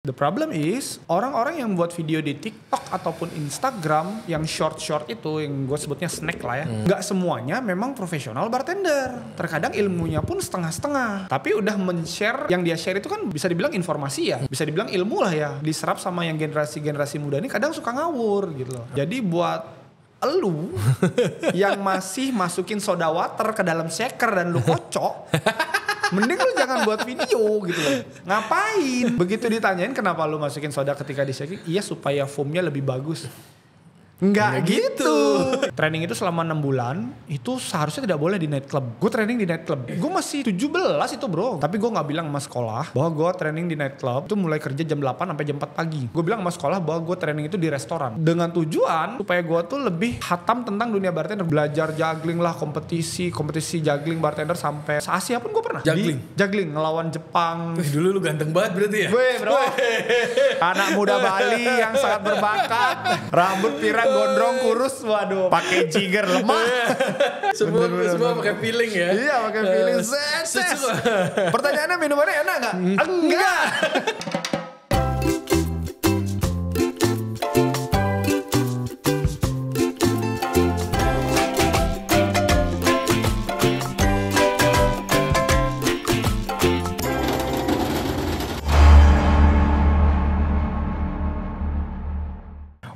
The problem is, orang-orang yang buat video di TikTok ataupun Instagram yang short-short itu, yang gue sebutnya snack lah ya, nggak semuanya memang profesional bartender. Terkadang ilmunya pun setengah-setengah. Tapi udah men-share, yang dia share itu kan bisa dibilang informasi ya, bisa dibilang ilmu lah ya. Diserap sama yang generasi-generasi muda ini kadang suka ngawur gitu loh. Jadi buat elu yang masih masukin soda water ke dalam shaker dan lu kocok, mending lu jangan buat video gitu loh. Ngapain? Begitu ditanyain kenapa lu masukin soda ketika di shaking, iya supaya foamnya lebih bagus. Enggak gitu. Training itu selama 6 bulan, itu seharusnya tidak boleh di nightclub. Gue training di nightclub. Gue masih 17 itu bro. Tapi gue gak bilang sama sekolah bahwa gue training di nightclub itu mulai kerja jam 8 sampai jam 4 pagi. Gue bilang sama sekolah bahwa gue training itu di restoran. Dengan tujuan supaya gue tuh lebih hatam tentang dunia bartender. Belajar juggling lah, kompetisi juggling bartender sampai se-Asia pun gue pernah. Juggling, ngelawan Jepang. Dulu lu ganteng banget berarti ya? Gue bro. Anak muda Bali yang sangat berbakat. Rambut pirang, gondrong, kurus, waduh, pakai jigger lemah. Semua pakai feeling ya. Iya, pakai feeling. Pertanyaannya minumannya enak nggak? Enggak.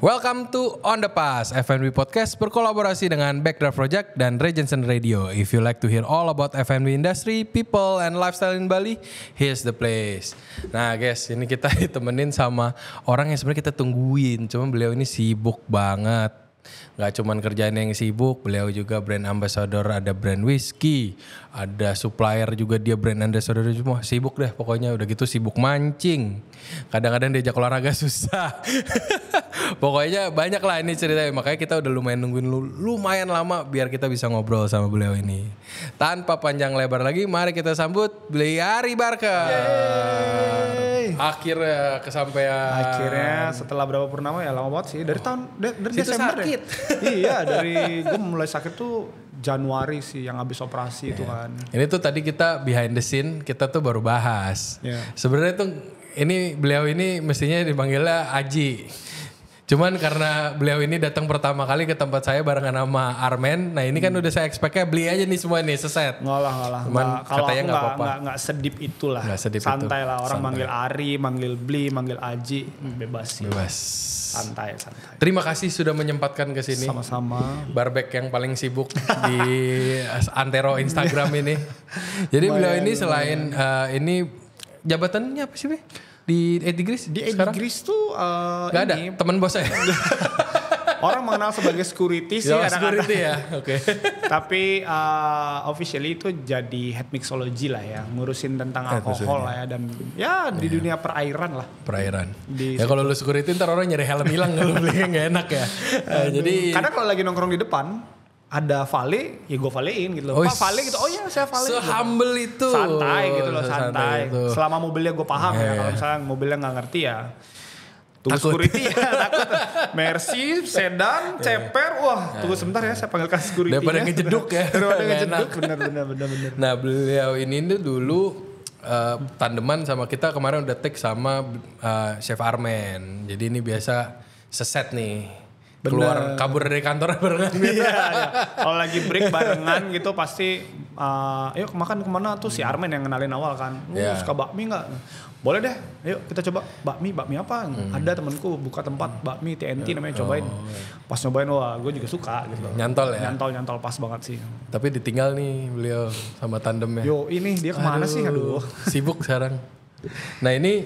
Welcome to On The Pass, F&B Podcast berkolaborasi dengan Backdraft Project dan Regensen Radio. If you like to hear all about F&B industry, people, and lifestyle in Bali, here's the place. Nah guys, ini kita ditemenin sama orang yang sebenarnya kita tungguin. Cuma beliau ini sibuk banget. Gak cuman kerjaan yang sibuk, beliau juga brand ambassador, ada brand whiskey, ada supplier juga, dia brand ambassador semua. Sibuk deh pokoknya, udah gitu sibuk mancing. Kadang-kadang diajak olahraga susah. Pokoknya banyak lah ini ceritanya, makanya kita udah lumayan lama biar kita bisa ngobrol sama beliau ini. Tanpa panjang lebar lagi, mari kita sambut Bliari Barker. Akhirnya kesampaian. Akhirnya setelah berapa purnama ya, lama banget sih. Dari Desember sakit. Iya, dari gue mulai sakit tuh Januari sih yang habis operasi itu kan. Ini tuh tadi kita behind the scene, kita tuh baru bahas. Sebenarnya tuh ini beliau ini mestinya dipanggilnya Aji. Cuman karena beliau ini datang pertama kali ke tempat saya barengan sama Armen. Nah ini kan udah saya expect-nya beli aja nih semua nih, seset. Nggak lah. Kalau aku nggak sedip itulah. Santai lah, orang manggil Ari, manggil Bli, manggil Aji, bebas sih. Bebas. Santai. Terima kasih sudah menyempatkan ke sini. Sama-sama. Barbek yang paling sibuk di antero Instagram ini. Jadi beliau ini selain ini jabatannya apa sih, Be? Di Edigris? Di Edigris tuh gak ada teman bos saya. Orang mengenal sebagai security sih kadang-kadang. Security ya, oke. Tapi officially itu jadi head mixology lah ya, ngurusin tentang alkohol lah ya, dan ya di dunia perairan lah. Perairan. Ya kalau lu security ntar orang nyari helm hilang kalau beli nggak enak ya. Jadi kadang kalau lagi nongkrong di depan ada vale, ya gue valein gitu loh. Pak vale gitu, oh iya saya vale. Se-humble gitu. itu. Santai gitu loh, santai. Selama mobilnya gue paham ya, kalau misalnya mobilnya gak ngerti ya. Tunggu security ya, takut. Mercy, sedan, ceper, wah tunggu sebentar ya saya panggilkan security. Daripada ngejeduk ya. Daripada ngejeduk, bener. Nah beliau ini tuh dulu tandeman sama kita, kemarin udah take sama Chef Armen. Jadi ini biasa seset nih. Keluar kabur dari kantor barengan gitu. Iya. Kalau lagi break barengan gitu pasti yuk makan kemana tuh, si Armen yang kenalin awal kan. Suka bakmi nggak? Boleh deh, yuk kita coba bakmi apa? Ada temanku buka tempat bakmi TNT namanya, cobain. Pas nyobain wah gue juga suka gitu. Nyantol ya? Nyantol pas banget sih. Tapi ditinggal nih beliau sama tandemnya. Yo ini dia kemana sih? Aduh. Sibuk sekarang. Nah ini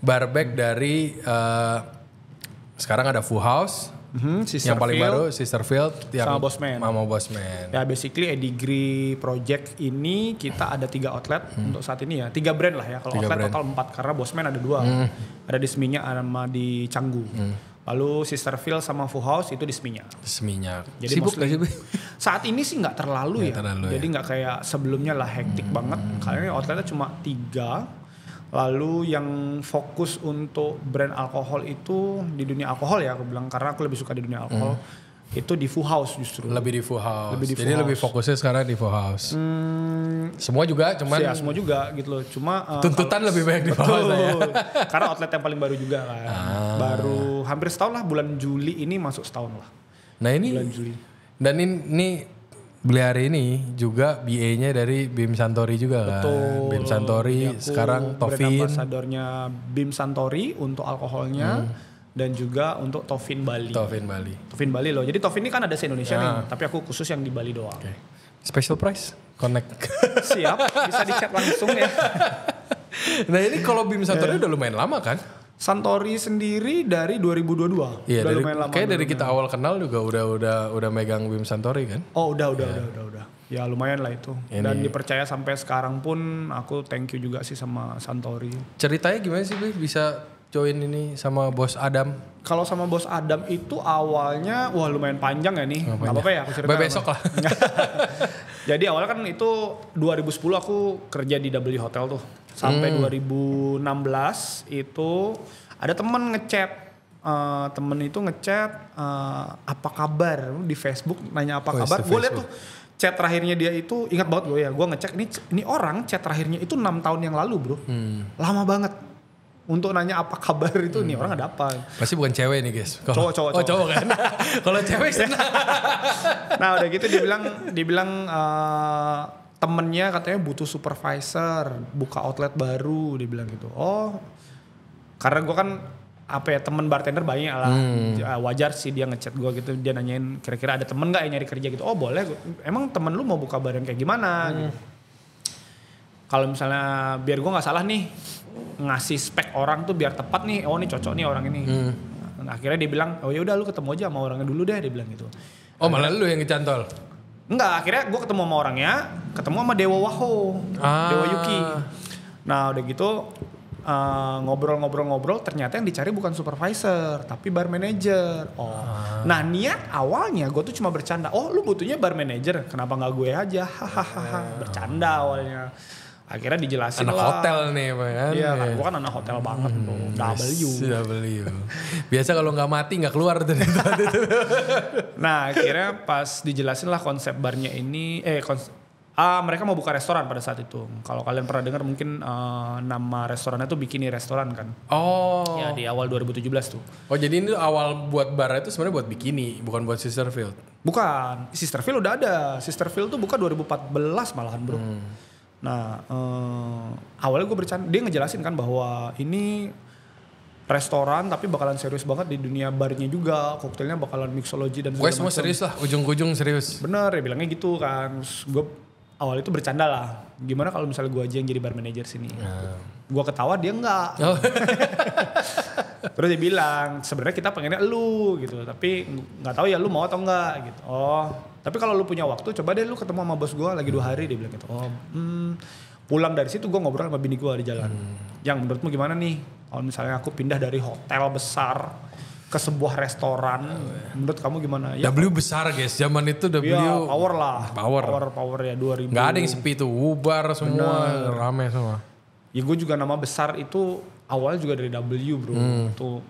barbek dari sekarang ada Full House, yang paling baru Sisterfield, yang sama Bossman. Ya basically Edigris Project ini kita ada 3 outlet untuk saat ini ya, 3 brand lah ya. Kalau outlet brand. Total 4 karena Bossman ada 2, ada di Seminyak sama di Canggu. Lalu Sisterfield sama Full House itu di Seminyak. Jadi sibuk gak sih? Saat ini sih nggak terlalu ya. Jadi nggak kayak sebelumnya lah hektik banget. Karena ini outletnya cuma 3. Lalu yang fokus untuk brand alkohol itu di dunia alkohol ya aku bilang, karena aku lebih suka di dunia alkohol. itu di Full House justru. Lebih di Full House. Lebih di Jadi Full lebih House. fokusnya sekarang di Full House. Semua juga, cuman Ya semua juga gitu loh. Cuma tuntutan lebih banyak di Full House ya. Karena outlet yang paling baru juga kan. Baru hampir setahun lah, bulan Juli ini masuk setahun lah. Nah ini Bulan Juli. dan ini beli hari ini juga BA-nya dari Bim Santori juga kan. Betul. Bim Santori Aku sekarang brand Tovin. ambassadornya Bim Santori untuk alkoholnya dan juga untuk Tovin Bali. Tovin Bali. Tovin Bali loh. Jadi Tovin ini kan ada se-Indonesia nih, tapi aku khusus yang di Bali doang. Oke. Special price connect. Siap, bisa di chat langsung ya. Nah ini kalau Bim Santori udah lumayan lama kan? Santori sendiri dari 2022. Iya, Udah dari, lumayan lama. kayak dari kita awal kenal juga udah megang Bim Santori kan? Oh udah. Ya lumayan lah itu. Ini. Dan dipercaya sampai sekarang pun aku thank you juga sih sama Santori. Ceritanya gimana sih Bi bisa join ini sama Bos Adam? Kalau sama Bos Adam itu awalnya, wah lumayan panjang ya nih. Gak apa-apa ya aku ceritain. Besok lah. Jadi awalnya kan itu 2010 aku kerja di W Hotel tuh. Sampai 2016 itu ada temen ngechat. Temen itu ngechat apa kabar di Facebook, nanya apa kabar. Gue liat tuh chat terakhirnya dia itu, ingat banget gue ya. Gue ngecek ini orang chat terakhirnya itu 6 tahun yang lalu bro. Lama banget. Untuk nanya apa kabar itu nih orang ada apa. Pasti bukan cewek nih guys. Cowok. Oh cowok kan. Kalau cewek senang. Nah udah gitu dibilang temennya katanya butuh supervisor, buka outlet baru, dia bilang gitu. Oh, karena gue kan temen bartender banyak lah, wajar sih dia ngechat gue gitu, dia nanyain kira-kira ada temen nggak yang nyari kerja gitu. Oh boleh, emang temen lu mau buka bar yang kayak gimana? Gitu. Kalau misalnya biar gue nggak salah nih ngasih spek orang tuh biar tepat nih, oh nih cocok nih orang ini. Nah, akhirnya dia bilang, oh ya udah lu ketemu aja sama orangnya dulu deh, dia bilang gitu. Oh malah lu yang ngecantol? Enggak, akhirnya gue ketemu sama orangnya, ketemu sama Dewa Waho, Dewa Yuki. Nah udah gitu ngobrol-ngobrol, ternyata yang dicari bukan supervisor, tapi bar manager. Nah niat awalnya gue tuh cuma bercanda, oh lu butuhnya bar manager, kenapa nggak gue aja? Hahaha, bercanda awalnya. Akhirnya dijelasin anak lah. Hotel nih kan? Iya, gue kan anak hotel banget bro, W. Biasa kalau nggak mati nggak keluar dari tempat itu. Nah akhirnya pas dijelasin lah konsep barnya ini, mereka mau buka restoran pada saat itu. Kalau kalian pernah dengar mungkin nama restorannya tuh Bikini Restoran kan. Oh. Ya di awal 2017 tuh. Oh jadi ini awal buat bar itu sebenarnya buat bikini, bukan buat Sisterfield. Bukan, Sisterfield udah ada. Sisterfield tuh buka 2014 malahan bro. Nah awalnya gue bercanda, dia ngejelasin kan bahwa ini restoran tapi bakalan serius banget di dunia barnya juga, koktailnya bakalan mixology dan segala semua serius lah, ujung-ujung serius. Bener ya bilangnya gitu kan. Terus gue awal itu bercanda lah, gimana kalau misalnya gue aja yang jadi bar manager sini. Gue ketawa, dia enggak. Terus dia bilang sebenarnya kita pengennya elu gitu, tapi nggak tahu ya lu mau atau enggak gitu. Oh tapi kalau lu punya waktu coba deh lu ketemu sama bos gue lagi 2 hari, dia bilang gitu. Pulang dari situ gue ngobrol sama bini gue di jalan. Yang menurutmu gimana nih kalau misalnya aku pindah dari hotel besar ke sebuah restoran, menurut kamu gimana? Ya, W besar guys, zaman itu W. Ya, power lah. Power ya 2000. Gak ada yang sepi tuh, bubar semua, rame semua. Ya gue juga nama besar itu awalnya juga dari W bro. Tuh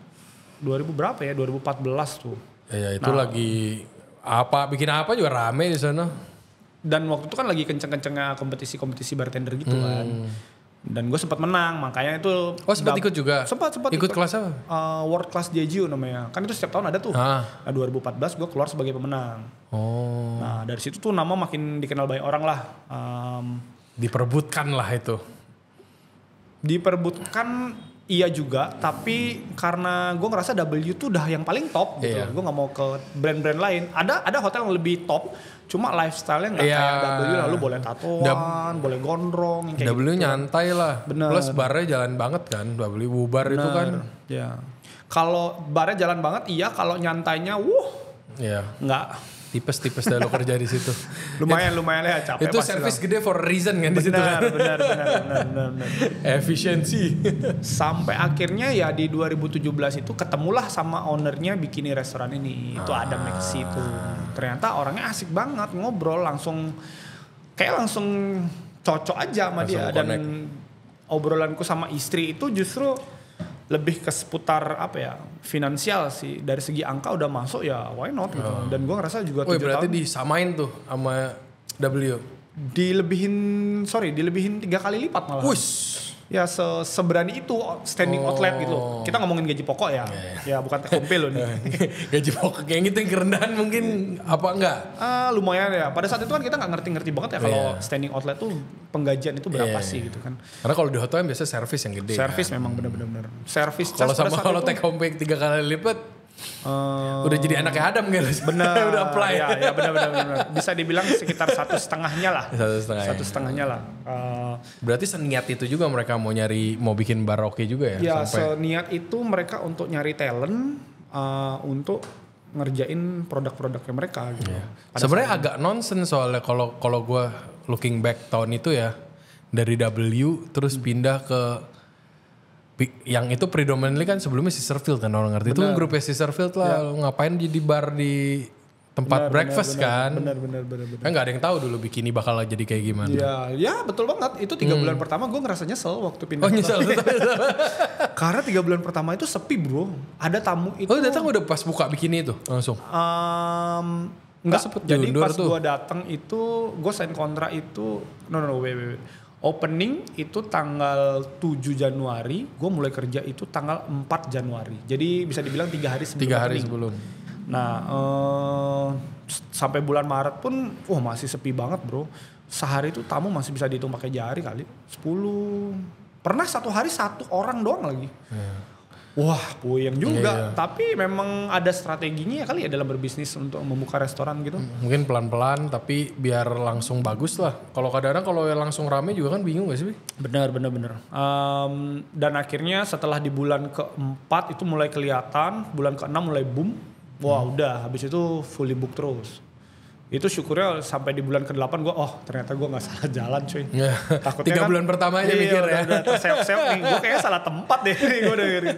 2000 berapa ya? 2014 tuh. Ya itu lagi bikin apa juga rame di sana. Dan waktu itu kan lagi kenceng-kencengnya kompetisi bartender gitu kan. Dan gue sempat menang, makanya itu. Oh sempat ikut juga? Sempat ikut kelas apa? World Class Jeju namanya. Kan itu setiap tahun ada tuh. Nah 2014 gue keluar sebagai pemenang. Nah dari situ tuh nama makin dikenal banyak orang lah. Diperebutkan lah itu. Diperebutkan iya juga, tapi karena gue ngerasa W tuh udah yang paling top gitu. Gue gak mau ke brand-brand lain. Ada hotel yang lebih top, cuma lifestyle-nya gak kayak W. Lalu boleh tatoan, boleh gondrong. Yang kayak W gitu. Nyantai lah. Bener. Plus barnya jalan banget kan. W bubar itu kan. Ya. Kalau barnya jalan banget iya, kalau nyantainya nggak. Tipes dah lo kerja di situ. lumayan ya capek. Itu service gede for a reason kan di situ kan. Benar. Efisiensi. Sampai akhirnya ya di 2017 itu ketemulah sama ownernya Bikini Restoran ini. Itu Adam Maxi itu. Ternyata orangnya asik banget, ngobrol langsung cocok aja sama dia. Dan obrolanku sama istri itu justru lebih ke seputar apa ya, finansial sih. Dari segi angka udah masuk ya why not gitu. Dan gue ngerasa juga 7 berarti tahun disamain tuh sama W. dilebihin 3 kali lipat malah. Ya seberani itu standing outlet gitu loh. Kita ngomongin gaji pokok ya. Ya bukan TKP loh nih. Gaji pokok kayak gitu yang kerendahan mungkin apa enggak? Lumayan ya. Pada saat itu kan kita nggak ngerti-ngerti banget ya kalau standing outlet tuh penggajian itu berapa sih gitu kan. Karena kalau di hotel biasa servis yang gede. Servis memang benar-benar. Servis kalau sama kalau take home pay 3 kali lipat udah jadi anaknya Adam gitu. Benar. Udah apply. Ya benar. Bisa dibilang sekitar 1,5-nya lah. 1,5-nya lah. Berarti seniat itu juga mereka mau bikin bar oke juga ya? Ya seniat itu mereka untuk nyari talent untuk ngerjain produk-produknya mereka gitu. Sebenarnya agak nonsense soalnya kalau gue looking back tahun itu ya, dari W terus pindah ke yang itu predominantly kan sebelumnya Sisterfield kan orang ngerti. Itu kan grupnya Sisterfield lah. Ngapain di bar di tempat breakfast kan. Benar. Kan gak ada yang tahu dulu bikini bakal jadi kayak gimana. Ya betul banget. Itu 3 bulan pertama gue ngerasa nyesel waktu pindah. Nyesel. Karena 3 bulan pertama itu sepi bro. Ada tamu itu. Datang udah pas buka bikini itu langsung? Enggak. Jadi pas gue datang itu, gue sign kontrak itu, wait. Opening itu tanggal 7 Januari, gue mulai kerja itu tanggal 4 Januari. Jadi bisa dibilang 3 hari sebelum 3 hari sebelum. Nah, sampai bulan Maret pun, masih sepi banget bro. Sehari itu tamu masih bisa dihitung pakai jari kali, 10. Pernah satu hari 1 orang doang lagi. Wah, puyeng juga. Tapi memang ada strateginya kali ya dalam berbisnis untuk membuka restoran gitu. Mungkin pelan-pelan tapi biar langsung bagus lah. Kalau kadang-kadang kalau langsung rame juga kan bingung gak sih? Benar. Dan akhirnya setelah di bulan ke-4 itu mulai kelihatan, bulan ke-6 mulai boom. Wah udah, habis itu fully book terus. Itu syukurnya sampai di bulan ke-8 gue, ternyata gue gak salah jalan cuy. Takutnya 3 bulan pertama aja mikir ya. Udah terseok-seok nih, gue kayaknya salah tempat deh nih gue udah ngiri.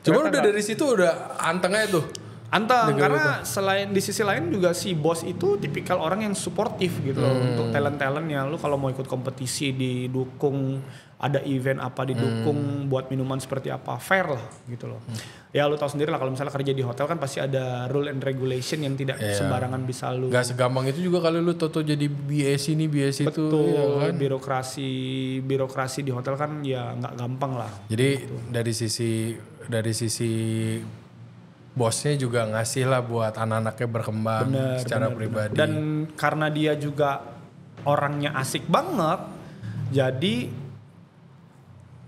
Cuma udah dari situ udah anteng aja tuh. Anteng, karena selain di sisi lain juga si bos itu tipikal orang yang suportif gitu loh. Untuk talent-talentnya, lu kalau mau ikut kompetisi didukung, ada event apa didukung, buat minuman seperti apa, fair lah gitu loh. Ya lu tahu sendiri lah kalau misalnya kerja di hotel kan pasti ada rule and regulation yang tidak sembarangan bisa lu. Gak segampang itu juga kali lu toto jadi BS ini BS itu. Betul, ya kan? birokrasi di hotel kan ya nggak gampang lah. Jadi gitu. dari sisi bosnya juga ngasih lah buat anak-anaknya berkembang secara pribadi. Dan karena dia juga orangnya asik banget, jadi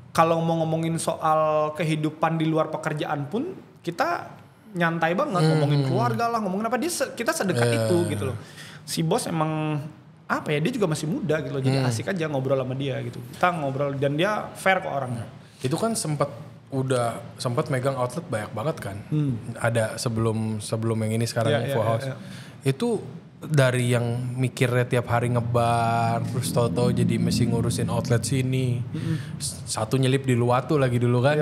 kalau mau ngomongin soal kehidupan di luar pekerjaan pun kita nyantai banget, ngomongin keluarga lah, ngomongin apa, kita sedekat itu gitu loh. Si bos emang apa ya, dia juga masih muda gitu loh, jadi asik aja ngobrol sama dia gitu. Kita ngobrol dan dia fair kok orangnya. Itu kan sempat megang outlet banyak banget kan. Ada sebelum yang ini sekarang Info House. Itu dari yang mikirnya tiap hari ngebar, terus tau-tau jadi mesti ngurusin outlet sini. Satu nyelip di Luwatu lagi dulu kan.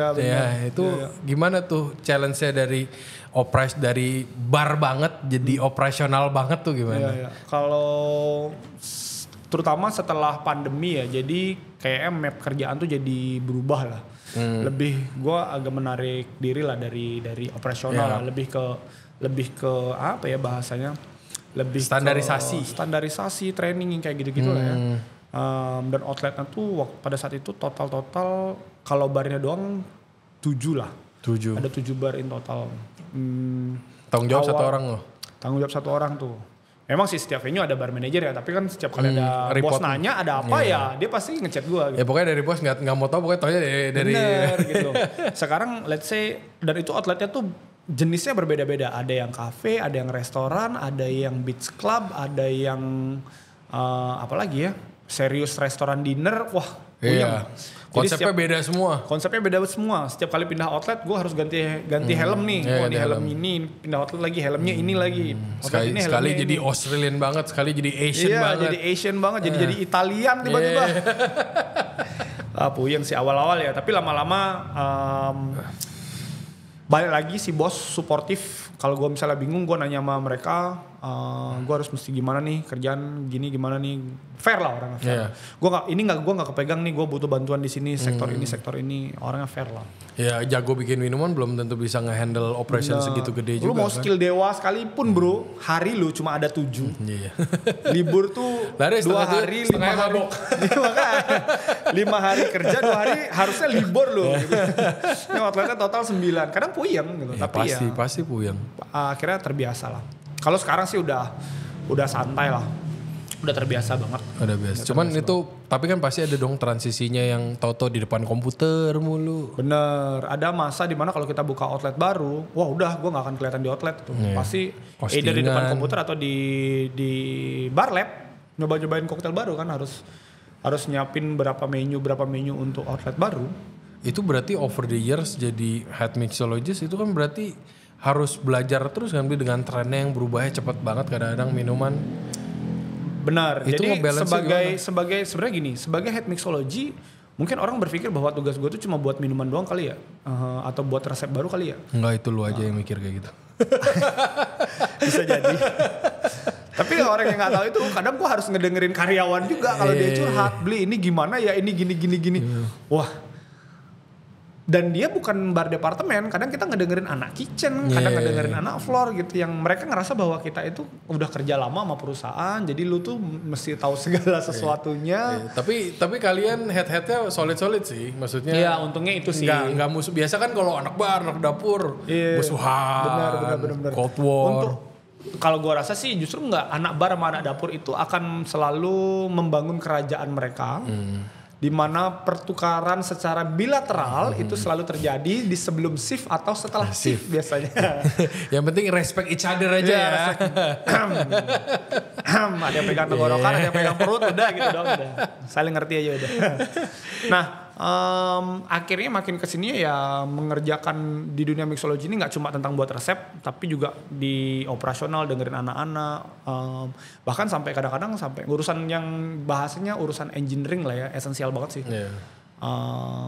Gimana tuh challenge-nya dari bar banget jadi operasional banget tuh gimana? Kalau terutama setelah pandemi ya, jadi kayak map kerjaan tuh jadi berubah lah. Lebih gue agak menarik diri lah dari operasional lah, lebih ke apa ya bahasanya, lebih standarisasi training yang kayak gitu-gitu lah ya. Dan outletnya tuh pada saat itu total kalau barnya doang 7 lah. 7. Ada 7 bar in total. Tanggung jawab satu orang loh. Tanggung jawab satu orang tuh. Memang sih setiap venue ada bar manager ya, tapi kan setiap kali ada bos nanya ada apa ya, dia pasti ngechat gue gitu. Ya pokoknya dari bos nggak mau tahu, pokoknya taunya dari bener gitu. Sekarang let's say, dan itu outletnya tuh jenisnya berbeda-beda. Ada yang cafe, ada yang restoran, ada yang beach club, ada yang apa lagi ya, serius restoran dinner. Wah, puyeng. Konsepnya beda semua. Konsepnya beda semua. Setiap kali pindah outlet, gue harus ganti helm nih. Ini helm ini, pindah outlet lagi helmnya ini lagi. Sekali jadi Australian banget, sekali jadi Asian banget. Jadi Asian banget, jadi Italian tiba-tiba. Puyeng sih awal-awal ya, tapi lama-lama balik lagi si bos suportif. Kalau gue misalnya bingung, gue nanya sama mereka, gue harus mesti gimana nih, kerjaan gini gimana nih, fair lah orangnya fair. Yeah. Gue nggak kepegang nih, gue butuh bantuan di sini sektor ini orangnya fair lah. Ya jago bikin minuman belum tentu bisa nge-handle operation segitu gede juga. Lu mau kan? skill dewa sekalipun bro, hari lu cuma ada 7. Iya. Libur tuh 2 hari, 5 hari. 5 hari kerja, 2 hari harusnya libur lu. Gitu. Ini outletnya total 9. Kadang puyeng gitu. Ya, tapi pasti puyeng. Akhirnya terbiasa lah. Kalau sekarang sih udah santai lah. Udah terbiasa banget. Udah biasa. Cuman itu tapi kan pasti ada dong transisinya yang tau-tau di depan komputer mulu. Bener. Ada masa dimana kalau kita buka outlet baru, wah udah gue gak akan kelihatan di outlet tuh. Pasti either di depan komputer atau di bar lab nyoba-nyobain koktail baru kan, harus nyiapin berapa menu untuk outlet baru. Itu berarti over the years jadi head mixologist itu kan berarti harus belajar terus kan dengan trennya yang berubahnya cepat banget kadang-kadang minuman. Benar. Itu jadi sebenarnya gini, sebagai head mixology mungkin orang berpikir bahwa tugas gue tuh cuma buat minuman doang kali ya, atau buat resep baru kali ya. Enggak, itu lu aja yang mikir kayak gitu. Bisa jadi. Tapi orang yang nggak tahu itu kadang gue harus ngedengerin karyawan juga kalau dia curhat, beli ini gimana ya, ini gini. Wah. Dan dia bukan bar departemen, kadang kita ngedengerin anak kitchen, kadang ngedengerin anak floor gitu, yang mereka ngerasa bahwa kita itu udah kerja lama sama perusahaan, jadi lu tuh mesti tahu segala sesuatunya. Tapi kalian head-headnya solid sih, maksudnya. Iya, untungnya itu sih. Nggak musuh. Biasa kan kalau anak bar, anak dapur, musuhan, benar. Cold War. Kalau gue rasa sih justru nggak, anak bar sama anak dapur itu akan selalu membangun kerajaan mereka. Di mana pertukaran secara bilateral itu selalu terjadi di sebelum shift atau setelah shift biasanya. Yang penting respect each other aja ya. Ada yang pegang tenggorokan, ada yang pegang perut, udah gitu dong. Udah. Saling ngerti aja udah. Nah, akhirnya makin kesini ya mengerjakan di dunia mixology ini nggak cuma tentang buat resep, tapi juga di operasional, dengerin anak-anak, bahkan sampai kadang-kadang sampai urusan yang bahasanya urusan engineering lah ya, esensial banget sih.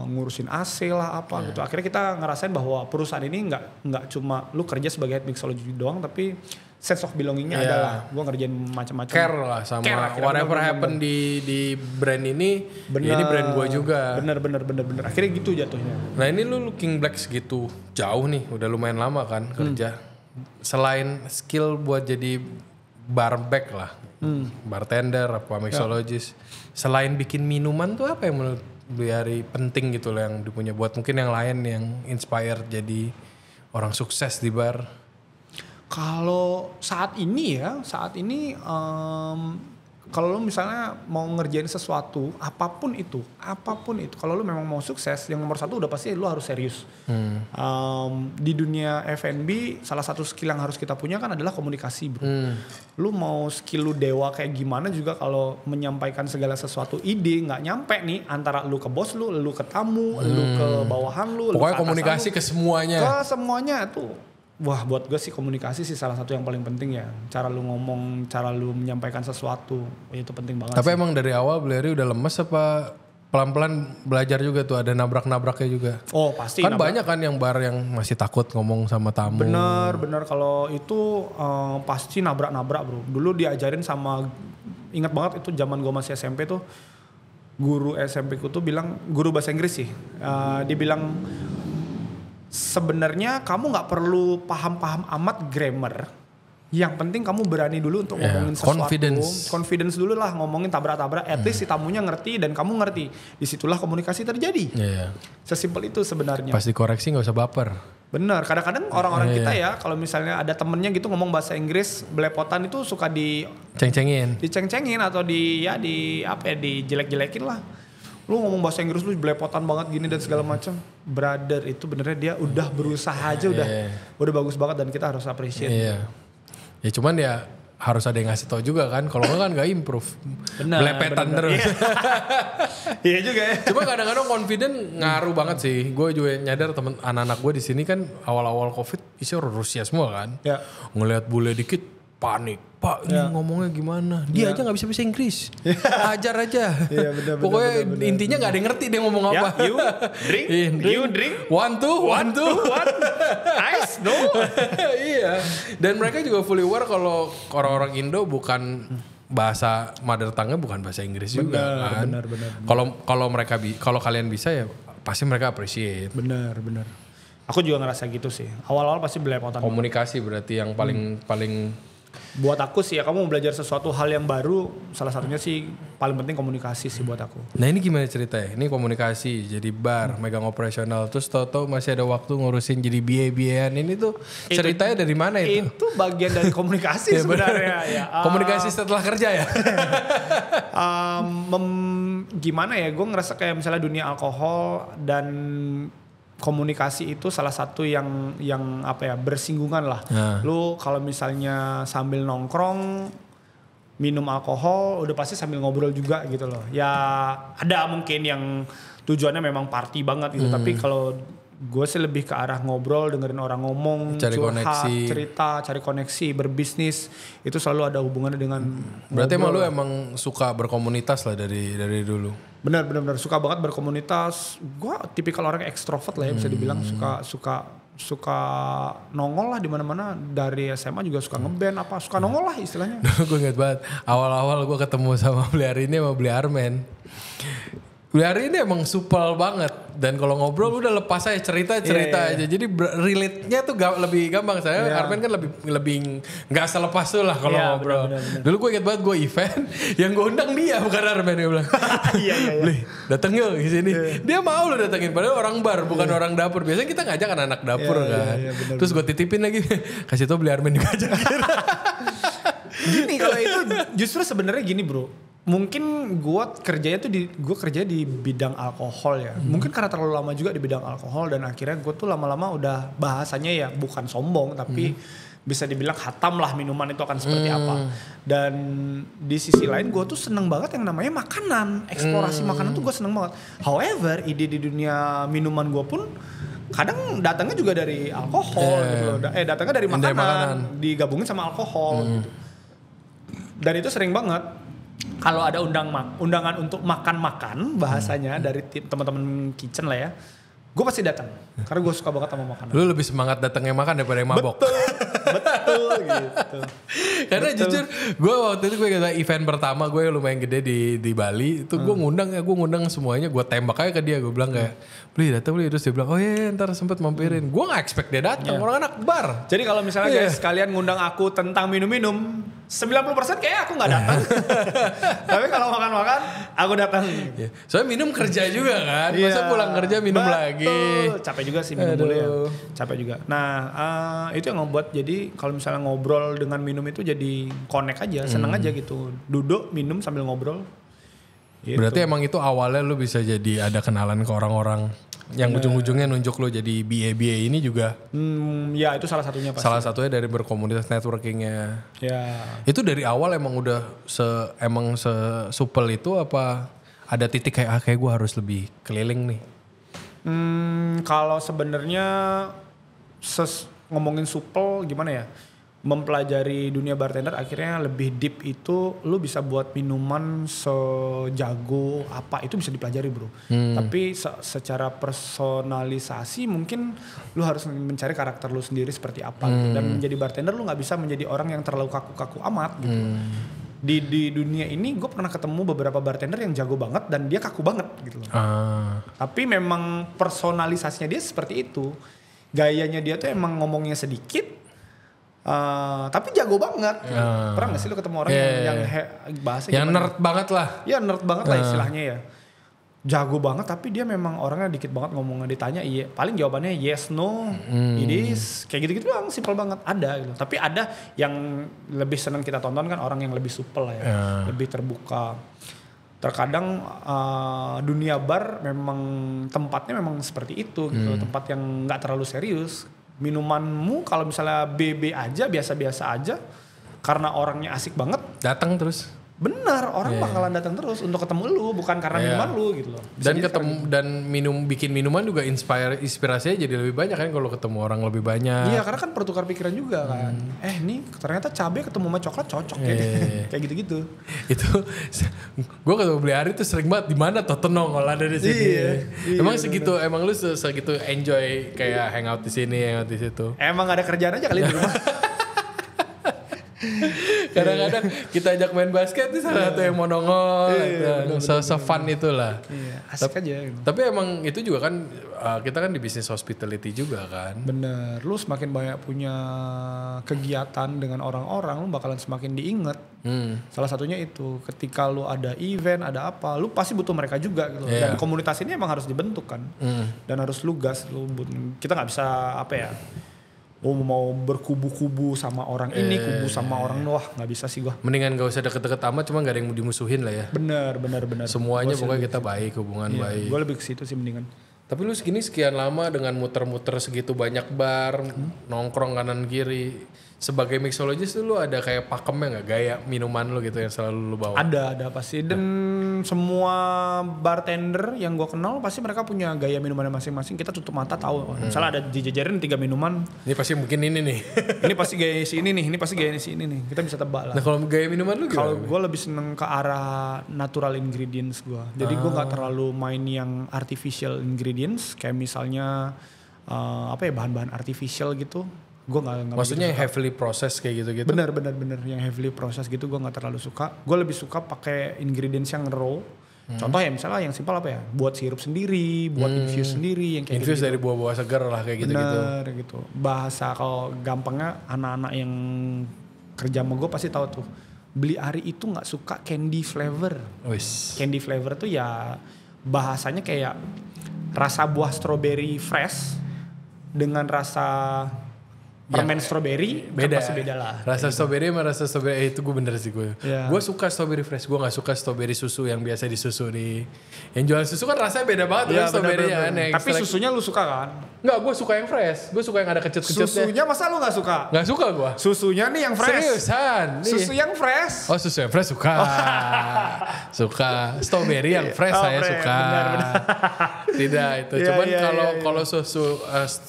Ngurusin AC lah apa gitu. Akhirnya kita ngerasain bahwa perusahaan ini nggak cuma lu kerja sebagai head mixology doang, tapi sense of belongingnya adalah gue ngerjain macam-macam. Care lah sama whatever happen di brand ini, ini brand gue juga. Bener. Akhirnya gitu jatuhnya. Nah ini lu Looking Black segitu jauh nih, udah lumayan lama kan kerja. Selain skill buat jadi barback lah, bartender apa mixologist, selain bikin minuman tuh apa yang menurut Biari penting gitu loh yang dipunya buat mungkin yang lain yang inspire jadi orang sukses di bar? Kalau saat ini kalau lo misalnya mau ngerjain sesuatu apapun itu kalau lo memang mau sukses, yang nomor satu udah pasti lo harus serius. Di dunia F&B salah satu skill yang harus kita punya kan adalah komunikasi, bro. Lo mau skill lo dewa kayak gimana juga kalau menyampaikan segala sesuatu ide nggak nyampe nih antara lo ke bos lo ke tamu, lo ke bawahan lo, pokoknya komunikasi ke semuanya. Ke semuanya tuh. Wah, buat gue sih komunikasi sih salah satu yang paling penting ya. Cara lu ngomong, cara lu menyampaikan sesuatu, itu penting banget. Tapi sih. Emang dari awal Biari udah lemes apa pelan-pelan belajar juga tuh, ada nabrak-nabraknya juga? Oh pasti. Kan banyak kan yang bar yang masih takut ngomong sama tamu. Bener. Kalau itu pasti nabrak-nabrak, bro. Dulu diajarin sama, ingat banget itu zaman gue masih SMP tuh, guru SMP ku tuh bilang, guru bahasa Inggris sih, dia bilang, sebenarnya kamu nggak perlu paham-paham amat grammar. Yang penting kamu berani dulu untuk ngomongin sesuatu. Confidence dulu lah, ngomongin tabrak-tabrak. At least si tamunya ngerti dan kamu ngerti. Disitulah komunikasi terjadi. Sesimpel itu sebenarnya. Pas dikoreksi nggak usah baper. Bener. Kadang-kadang orang-orang kita ya, kalau misalnya ada temennya gitu ngomong bahasa Inggris belepotan itu suka diceng-cengin atau dijelek-jelekin lah. Lu ngomong bahasa Inggris lu belepotan banget gini dan segala macam. Brother, itu benernya dia udah berusaha aja udah bagus banget dan kita harus appreciate. Ya cuman ya harus ada yang ngasih tau juga kan. Kalau enggak kan gak improve. Belepetan terus. Iya juga ya. Cuma kadang-kadang confident ngaruh banget sih. Gue juga nyadar anak-anak gue di sini kan awal-awal Covid isinya Rusia semua kan. Ya. Ngelihat bule dikit panik. Pak ini ngomongnya gimana? Dia aja gak bisa bahasa Inggris. Ajar aja. Pokoknya intinya gak ada yang ngerti dia ngomong apa. You drink, you drink. One, two. Ice, no. Iya. Dan mereka juga fully aware kalau orang-orang Indo bukan bahasa mother tongue-nya bukan bahasa Inggris juga kan. Benar. Kalau kalian bisa ya pasti mereka appreciate. Benar. Aku juga ngerasa gitu sih. Awal-awal pasti belepotan. Komunikasi berarti yang paling buat aku sih ya, kamu mau belajar sesuatu hal yang baru, salah satunya sih paling penting komunikasi sih buat aku. Nah ini gimana ceritanya? Ini komunikasi, jadi bar, megang operasional, terus tau-tau masih ada waktu ngurusin jadi BA-BA-an. Ini tuh ceritanya dari mana itu? Itu bagian dari komunikasi sebenarnya ya. Komunikasi setelah kerja ya? Gimana ya, gue ngerasa kayak misalnya dunia alkohol dan komunikasi itu salah satu yang apa ya, bersinggungan lah. Lu kalau misalnya sambil nongkrong minum alkohol udah pasti sambil ngobrol juga gitu loh. Ya ada mungkin yang tujuannya memang party banget gitu, tapi kalau gue sih lebih ke arah ngobrol, dengerin orang ngomong, cari curhat, koneksi, cerita, cari koneksi, berbisnis, itu selalu ada hubungannya dengan berarti emang lu emang suka berkomunitas lah dari dulu. Benar suka banget berkomunitas. Gue tipikal orang ekstrovert lah ya, bisa dibilang suka nongol lah di mana-mana. Dari SMA juga suka ngeband apa, suka nongol lah istilahnya. Gue inget banget awal-awal gue ketemu sama Bliari ini sama Bli Armen. Bliari ini emang supel banget, dan kalau ngobrol udah lepas aja cerita aja. Jadi relate-nya tuh lebih gampang. Saya Armen kan lebih nggak selepas tuh lah kalau ngobrol. Bener. Dulu gue inget banget gue event yang gue undang dia bukan Armen, dia bilang. Bli, dateng yuk ke sini. Dia mau lo datengin, padahal orang bar bukan orang dapur. Biasanya kita ngajak anak dapur kan. Terus gue titipin lagi, kasih tau Bli Armen juga ajakin. Gini kalau itu justru sebenarnya gini bro. Mungkin gue kerja di bidang alkohol ya. Mungkin karena terlalu lama juga di bidang alkohol, dan akhirnya gue tuh lama-lama udah bahasanya ya bukan sombong tapi bisa dibilang hatam lah minuman itu akan seperti apa. Dan di sisi lain gue tuh seneng banget yang namanya makanan, eksplorasi makanan tuh gue seneng banget. However, ide di dunia minuman gue pun kadang datangnya juga dari alkohol gitu loh. Datangnya dari makanan, digabungin sama alkohol gitu. Dan itu sering banget. Kalau ada undangan untuk makan-makan bahasanya dari teman-teman kitchen lah ya, gue pasti datang karena gue suka banget sama makanan. Lu lebih semangat datangnya makan daripada yang mabok. Betul gitu. Karena jujur gue waktu itu gue kata event pertama gue lumayan gede di Bali itu gue ngundang semuanya, gue tembak aja ke dia, gue bilang kayak Bli datang Bli, terus dia bilang oh iya ntar sempet mampirin. Gue gak expect dia datang, orang anak bar. Jadi kalau misalnya guys kalian ngundang aku tentang minum-minum, 90% kayak aku gak datang. Tapi kalau makan-makan aku datang. Soalnya minum kerja juga kan, masa pulang kerja minum lagi. Capek juga sih minum dulu ya, capek juga. Nah itu yang ngebuat jadi kalau misalnya ngobrol dengan minum itu jadi connect aja, seneng aja gitu. Duduk minum sambil ngobrol. Gitu. Berarti emang itu awalnya lu bisa jadi ada kenalan ke orang-orang yang ujung-ujungnya nunjuk lu jadi BA ini juga. Ya itu salah satunya pasti. Salah satunya dari berkomunitas networkingnya. Ya. Itu dari awal emang udah supel itu apa ada titik kayak kayak gue harus lebih keliling nih? Kalau sebenarnya ngomongin supel gimana ya? Mempelajari dunia bartender akhirnya lebih deep itu lu bisa buat minuman sejago apa itu bisa dipelajari bro. Tapi secara personalisasi mungkin lu harus mencari karakter lu sendiri seperti apa gitu. Dan menjadi bartender lu gak bisa menjadi orang yang terlalu kaku-kaku amat gitu. Di dunia ini gue pernah ketemu beberapa bartender yang jago banget dan dia kaku banget gitu loh. Tapi memang personalisasinya dia seperti itu. Gayanya dia tuh emang ngomongnya sedikit. Tapi jago banget. Pernah gak sih lu ketemu orang yang bahasa yang nerd banget lah. Ya nerd banget lah istilahnya ya. Jago banget tapi dia memang orangnya dikit banget ngomongnya, ditanya iya. Paling jawabannya yes, no, it is. Kayak gitu-gitu doang, simpel banget. Ada gitu. Tapi ada yang lebih senang kita tonton kan orang yang lebih supel lah ya. Lebih terbuka. Terkadang dunia bar memang tempatnya memang seperti itu gitu. Tempat yang gak terlalu serius. Minumanmu kalau misalnya BB aja biasa-biasa aja karena orangnya asik banget datang terus Benar, orang bakalan datang terus untuk ketemu lu, bukan karena minuman lu gitu loh. Dan bikin minuman juga inspirasinya jadi lebih banyak kan kalau ketemu orang lebih banyak. Iya, karena kan pertukar pikiran juga kan. Nih ternyata cabai ketemu sama coklat cocok kayak gitu-gitu. Itu gue ketemu beli Ari tuh sering banget di mana Totenong kalau ada di sini. Emang segitu, emang lu segitu enjoy kayak hangout di sini, hangout di situ. Emang ada kerjaan aja kali di rumah. Kadang-kadang kita ajak main basket nih salah satu yang mau nongol, se-fun itulah. Asik aja. Tapi emang itu juga kan kita kan di bisnis hospitality juga kan. Bener, lu semakin banyak punya kegiatan dengan orang-orang, lu bakalan semakin diinget. Salah satunya itu, ketika lu ada event, ada apa, lu pasti butuh mereka juga gitu. Dan komunitas ini emang harus dibentuk kan. Dan harus lugas, kita nggak bisa apa ya. Mau berkubu-kubu sama orang ini, kubu sama orang wah nggak bisa sih gua. Mendingan gak usah deket-deket amat, cuma gak ada yang mau dimusuhin lah ya. Bener. Semuanya pokoknya kita baik, hubungan baik. Gue lebih ke situ sih mendingan. Tapi lu segini sekian lama dengan muter-muter segitu banyak bar, nongkrong kanan kiri. Sebagai mixologist tuh lu ada kayak pakemnya gak? Gaya minuman lu gitu yang selalu lu bawa? Ada pasti. Dan semua bartender yang gue kenal pasti mereka punya gaya minumannya masing-masing. Kita tutup mata tahu. Misalnya ada dijajarin 3 minuman. Ini pasti mungkin ini nih. Ini pasti gaya si ini nih, ini pasti gaya si ini nih. Kita bisa tebak lah. Nah kalau gaya minuman lu gimana? Kalau gue lebih seneng ke arah natural ingredients gue. Jadi gue gak terlalu main yang artificial ingredients. Kayak misalnya bahan-bahan artificial gitu. Gue nggak maksudnya yang heavily process kayak gitu-gitu. Bener yang heavily process gitu gue nggak terlalu suka. Gue lebih suka pakai ingredients yang raw. Contoh ya misalnya yang simpel apa ya, buat sirup sendiri, buat infuse sendiri, yang kayak infuse dari buah-buah segar lah kayak gitu-gitu. Bener gitu. Bahasa kalau gampangnya anak-anak yang kerja sama gue pasti tahu tuh, beli Ari itu nggak suka candy flavor. Candy flavor tuh ya bahasanya kayak rasa buah strawberry fresh dengan rasa permen strawberry beda. Pasti beda lah. Rasa strawberry sama rasa strawberry itu gue bener sih gue. Gue suka strawberry fresh, gue nggak suka strawberry susu yang biasa disusu di. Yang jual susu kan rasanya beda banget kan strawberry ya. Tapi susunya lu suka kan? Enggak, gue suka yang fresh. Gue suka yang ada kecut-kecutnya. Susunya masa lu nggak suka? Nggak suka gue. Susunya nih yang fresh. Seriusan? Susu yang fresh. Oh susu yang fresh suka. Suka. Strawberry yang fresh saya suka. Benar. Tidak itu. Cuman kalau susu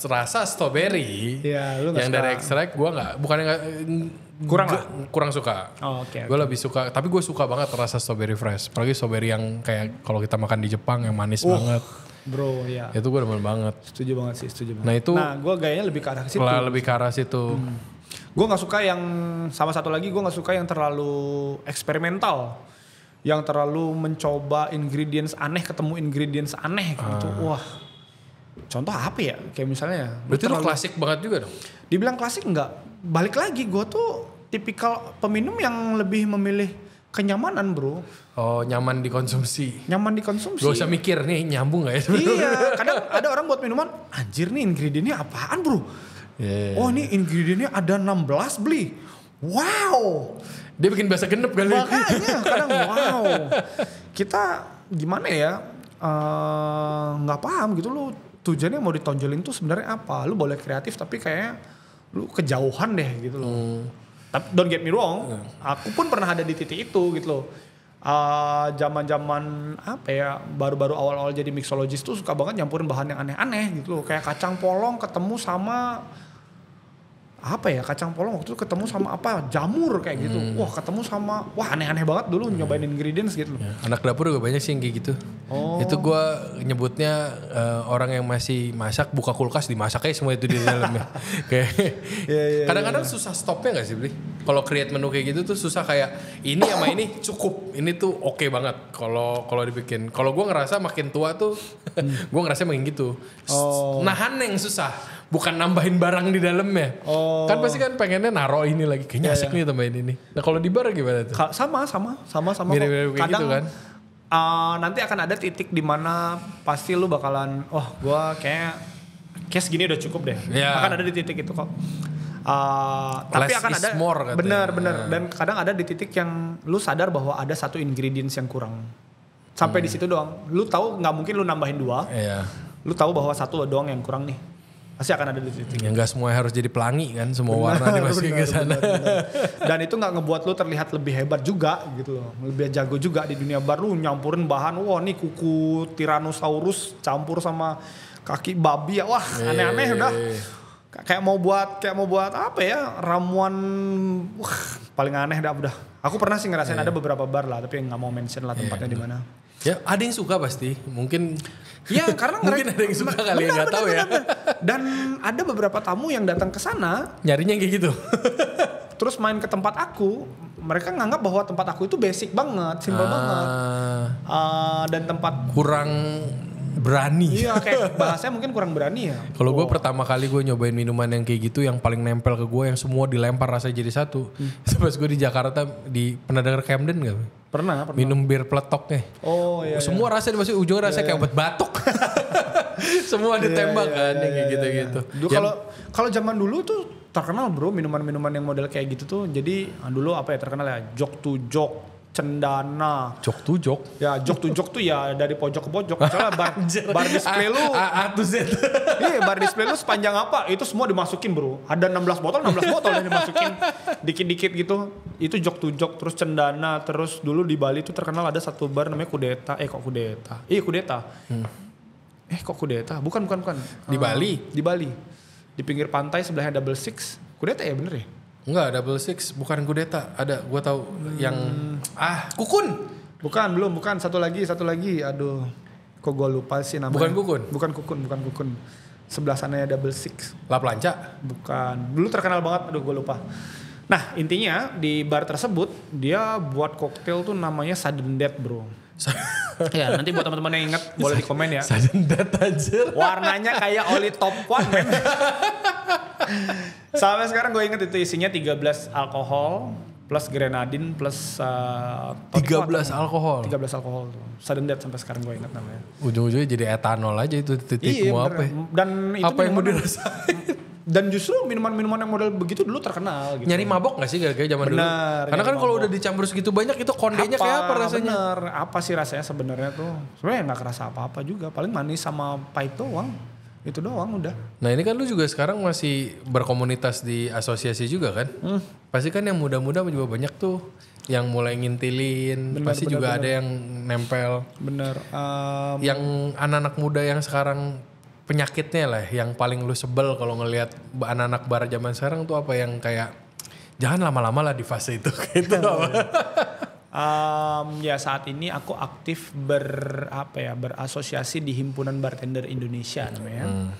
rasa strawberry. Yang dari ekstrak gue nggak, bukannya nggak kurang suka. Gue lebih suka, tapi gue suka banget rasa strawberry fresh. Apalagi strawberry yang kayak kalau kita makan di Jepang yang manis banget. Bro, ya. Itu gue demen banget. Setuju banget sih, Nah itu. Nah gue gayanya lebih ke arah situ. Lebih ke arah situ. Gue nggak suka yang sama satu lagi gue nggak suka yang terlalu eksperimental. Yang terlalu mencoba ingredients aneh, ketemu ingredients aneh gitu. Wah. Contoh apa ya? Kayak misalnya. Berarti lu klasik banget juga dong? Dibilang klasik enggak. Balik lagi gue tuh tipikal peminum yang lebih memilih kenyamanan bro. Oh nyaman dikonsumsi. Nyaman dikonsumsi. Gak usah mikir nih nyambung gak ya sebenernya? Iya kadang ada orang buat minuman. Anjir nih ingredientnya apaan bro? Oh ini ingredientnya ada 16 beli. Wow. Dia bikin bahasa genep kali. Makanya kadang wow. Kita gimana ya? Gak paham gitu lu. Tujuannya mau ditonjolin tuh sebenarnya apa? Lu boleh kreatif tapi kayak lu kejauhan deh gitu loh. Tapi don't get me wrong, aku pun pernah ada di titik itu gitu loh. Zaman-zaman apa ya, baru-baru awal-awal jadi mixologist tuh suka banget nyampurin bahan yang aneh-aneh gitu loh. Kayak kacang polong ketemu sama apa ya, kacang polong waktu itu ketemu sama apa, jamur kayak gitu. Wah ketemu sama, wah aneh-aneh banget dulu nyobain ingredients gitu loh. Anak dapur juga banyak sih yang kayak gitu. Itu gue nyebutnya orang yang masih masak, buka kulkas dimasak aja semua itu di dalamnya. Kayak kadang-kadang susah stopnya gak sih Bli? Kalau create menu kayak gitu tuh susah, kayak ini sama ini cukup, ini tuh oke banget kalau dibikin. Kalau gue ngerasa makin tua tuh gue ngerasa makin gitu. Nahan yang susah, bukan nambahin barang di dalamnya. Kan pasti kan pengennya naro ini lagi, kayaknya asik nih tambahin ini. Nah kalau di bar gimana tuh? Sama mirip-mirip kayak gitu kan. Nanti akan ada titik di mana pasti lu bakalan, gue kayak segini udah cukup deh. Akan ada di titik itu kok. Tapi akan ada more, bener dan kadang ada di titik yang lu sadar bahwa ada satu ingredients yang kurang. Sampai di situ doang. Lu tahu nggak mungkin lu nambahin 2. Lu tahu bahwa 1 doang yang kurang nih. Pasti akan ada di titik. Ya nggak semua harus jadi pelangi kan, semua warna dimasukin ke sana. Dan itu nggak ngebuat lu terlihat lebih hebat juga gitu loh. Lebih jago juga di dunia bar, lu nyampurin bahan, wah nih kuku Tyrannosaurus campur sama kaki babi ya, wah aneh-aneh udah. Kayak mau buat apa ya, ramuan, wah paling aneh dah udah. Aku pernah sih ngerasain ada beberapa bar lah, tapi nggak mau mention lah tempatnya di mana. Ya ada yang suka pasti, mungkin. Ya karena mungkin ada yang suka kali ya, nggak tahu ya. Dan ada beberapa tamu yang datang ke sana nyarinya kayak gitu. Terus main ke tempat aku, mereka nganggap bahwa tempat aku itu basic banget, simple banget. Dan tempat kurang berani. Iya kayak bahasanya mungkin kurang berani ya. Kalau gue pertama kali gue nyobain minuman yang kayak gitu, yang paling nempel ke gue, yang semua dilempar rasanya jadi satu. Pas gue di Jakarta, pernah denger Camden gak? Pernah. Minum bir peletoknya. Oh iya. Semua rasanya dimasukin ujungnya rasanya kayak obat batuk. Semua ditembak kan kayak gitu-gitu. Kalau zaman dulu tuh terkenal bro minuman-minuman yang model kayak gitu tuh. Jadi dulu apa ya terkenal ya, jok to jok, cendana. Jok to jok? Ya jok to jok tuh ya dari pojok ke pojok. Misalnya bar display lu. A to Z. Iya bar display lu sepanjang apa itu semua dimasukin bro. Ada 16 botol yang dimasukin dikit-dikit gitu. Itu jok to jok, terus cendana. Terus dulu di Bali tuh terkenal ada satu bar namanya Kudeta. Kudeta. Kok Kudeta? Bukan. Di Bali? Di Bali. Di pinggir pantai sebelahnya Double Six. Kudeta ya bener ya? Enggak, Double Six bukan Kudeta. Ada, gue tahu yang Kukun. Bukan. Satu lagi. Aduh, kok gue lupa sih namanya. Bukan Kukun. Sebelah sananya Double Six. La Plancha? Bukan. Dulu terkenal banget, aduh gue lupa. Nah intinya di bar tersebut dia buat koktail tuh namanya Sudden Death bro. Ya nanti buat teman-teman yang ingat boleh di komen ya. Sudden Death aja. Warnanya kayak oli top one men. Sampai sekarang gue inget itu isinya 13 alkohol plus grenadine plus 13 alkohol. 13 alkohol tuh. Sudden Death sampai sekarang gue ingat namanya. Ujung-ujungnya jadi etanol aja itu titik mau apa. Dan itu apa yang mau dirasain. Dan justru minuman-minuman yang model begitu dulu terkenal gitu. Nyari mabok gak sih gara-gara zaman dulu? Karena kan kalau udah dicampur segitu banyak itu kondenya kayak apa rasanya? Bener, apa sih rasanya sebenarnya tuh? Sebenarnya gak kerasa apa-apa juga, paling manis sama pahit doang. Itu doang udah. Nah ini kan lu juga sekarang masih berkomunitas di asosiasi juga kan? Pasti kan yang muda-muda juga banyak tuh yang mulai ngintilin, pasti juga ada yang nempel. Bener. Yang anak-anak muda yang sekarang penyakitnya lah, yang paling lu sebel kalau ngelihat anak-anak bar zaman sekarang tuh apa yang kayak jangan lama-lama lah di fase itu gitu. Ya saat ini aku aktif berasosiasi di Himpunan Bartender Indonesia namanya.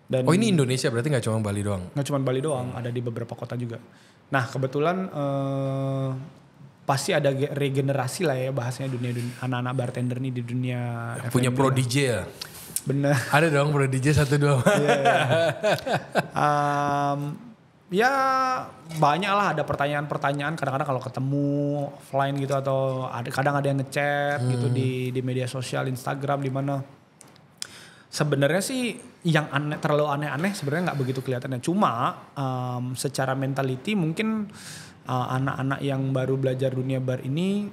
Dan ini Indonesia berarti nggak cuma Bali doang? Nggak cuma Bali doang, ada di beberapa kota juga. Nah kebetulan pasti ada regenerasi lah ya bahasanya dunia anak-anak bartender nih di dunia punya pro DJ ya? Bener. Ada dong pro DJ 1-2. Ya banyak lah ada pertanyaan-pertanyaan kadang-kadang kalau ketemu offline gitu atau kadang ada yang ngechat gitu di media sosial Instagram di mana. Sebenarnya sih yang terlalu aneh-aneh sebenarnya nggak begitu kelihatannya. Cuma secara mentality mungkin anak-anak yang baru belajar dunia bar ini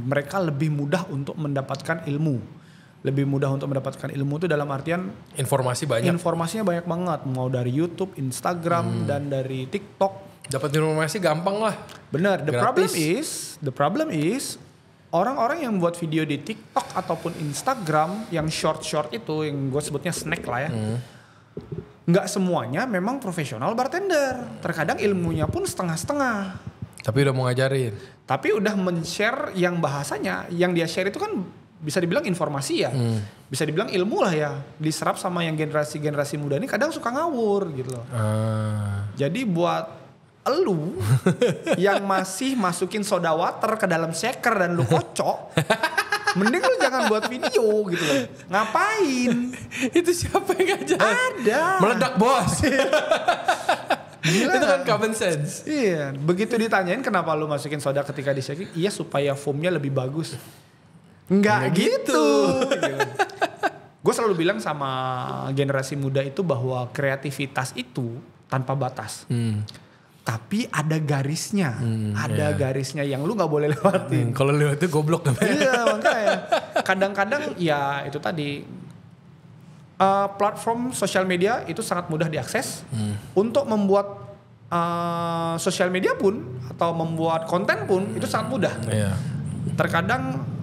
mereka lebih mudah untuk mendapatkan ilmu. Lebih mudah untuk mendapatkan ilmu itu dalam artian informasinya banyak banget, mau dari YouTube, Instagram dan dari TikTok. Dapat informasi gampang lah. Benar. The problem is orang-orang yang buat video di TikTok ataupun Instagram yang short itu yang gue sebutnya snack lah ya. Nggak semuanya memang profesional bartender. Terkadang ilmunya pun setengah-setengah. Tapi udah mau ngajarin. Tapi udah men-share yang bahasanya, yang dia share itu kan bisa dibilang informasi ya. Bisa dibilang ilmu lah ya. Diserap sama yang generasi muda ini kadang suka ngawur gitu loh. Jadi buat elu yang masih masukin soda water ke dalam shaker dan lu kocok, mending lu jangan buat video gitu loh. Ngapain? Itu siapa yang ngajar? Ada. Meledak bos. Gila. Itu kan common sense. Iya. Begitu ditanyain kenapa lu masukin soda ketika di shaking, iya supaya foamnya lebih bagus. Enggak gitu. Gue selalu bilang sama generasi muda itu bahwa kreativitas itu tanpa batas. Tapi ada garisnya. Garisnya yang lu gak boleh lewatin. Kalau lewat itu goblok namanya. Iya makanya. Kadang-kadang ya itu tadi. Platform sosial media itu sangat mudah diakses. Untuk membuat sosial media pun atau membuat konten pun itu sangat mudah. Terkadang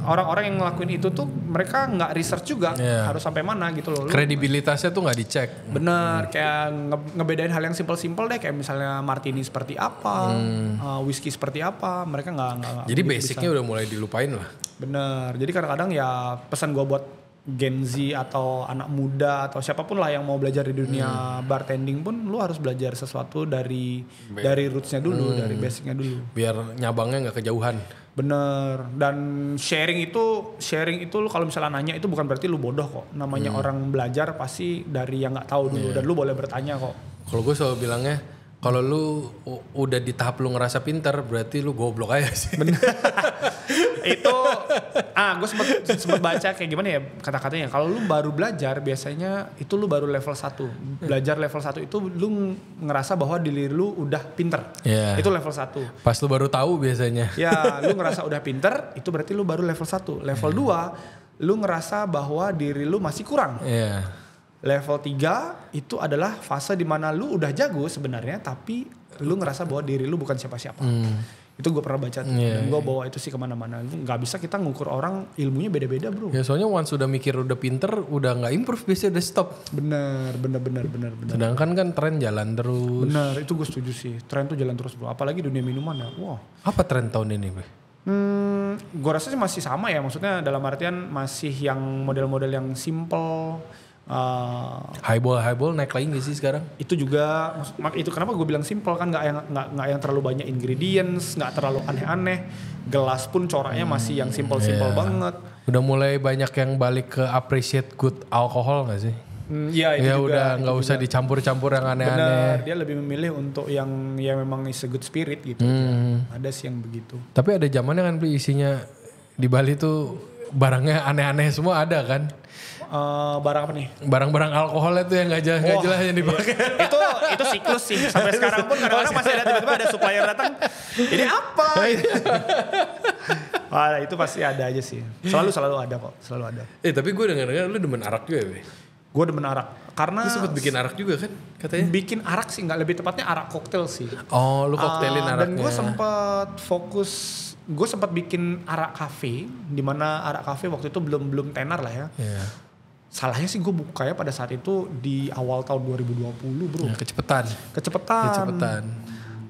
orang-orang yang ngelakuin itu tuh mereka nggak research juga harus sampai mana gitu loh. Kredibilitasnya tuh nggak dicek. Bener, kayak ngebedain hal yang simpel-simpel deh, kayak misalnya martini seperti apa, whisky seperti apa, mereka nggak. Jadi basicnya udah mulai dilupain lah. Bener, jadi kadang-kadang ya pesan gue buat Gen Z atau anak muda atau siapapun lah yang mau belajar di dunia bartending pun, lu harus belajar sesuatu dari rootsnya dulu, dari basicnya dulu. Biar nyabangnya nggak kejauhan. Bener, dan sharing itu lu kalau misalnya nanya itu bukan berarti lu bodoh kok. Namanya orang belajar pasti dari yang nggak tahu dulu, dan lu boleh bertanya kok. Kalau gue selalu bilangnya, kalau lu udah di tahap lu ngerasa pintar, berarti lu goblok aja sih. Bener. Itu gue sempet baca kayak gimana ya kata-katanya. Kalau lu baru belajar biasanya itu lu baru level 1. Belajar level 1 itu lu ngerasa bahwa diri lu udah pinter. Itu level 1. Pas lu baru tahu biasanya. Ya, lu ngerasa udah pinter, itu berarti lu baru level 1. Level 2, lu ngerasa bahwa diri lu masih kurang. Level 3 itu adalah fase dimana lu udah jago sebenarnya, tapi lu ngerasa bahwa diri lu bukan siapa-siapa. Itu gue pernah baca tuh. Dan gue bawa itu sih kemana-mana. Gak bisa kita ngukur orang ilmunya beda-beda bro. Ya soalnya once udah mikir udah pinter, udah gak improve, biasanya udah stop. Bener. Sedangkan kan tren jalan terus. Bener, itu gue setuju sih. Tren tuh jalan terus bro. Apalagi dunia minuman ya. Wow. Apa tren tahun ini bro? Gue rasa sih masih sama ya. Maksudnya dalam artian masih yang model-model yang simple. Highball naik lagi gak sih sekarang? Itu juga, itu kenapa gue bilang simple kan, nggak yang terlalu banyak ingredients, nggak terlalu aneh-aneh, gelas pun coraknya masih yang simple banget. Udah mulai banyak yang balik ke appreciate good alkohol nggak sih? Iya itu ya juga. Udah nggak usah dicampur-campur yang aneh-aneh. Bener, dia lebih memilih untuk yang memang is a good spirit gitu. Ada sih yang begitu. Tapi ada zamannya kan isinya di Bali tuh barangnya aneh-aneh semua ada kan? Barang apa nih? Barang-barang alkoholnya tuh yang nggak jelas yang dipakai. Itu siklus sih. Sampai sekarang pun kadang-kadang masih ada, tiba-tiba ada supplier datang. Ini apa? Wah, itu pasti ada aja sih. Selalu ada kok. Selalu ada. Tapi gue dengar-dengar lu demen arak juga ya? Gue demen arak. Karena lu sempet bikin arak juga kan katanya? Bikin arak sih, nggak, lebih tepatnya arak koktail sih. Oh, lu koktailin araknya. Dan gue sempat bikin arak cafe, di mana arak cafe waktu itu belum tenar lah ya. Salahnya sih gue bukanya pada saat itu di awal tahun 2020 bro. Kecepetan.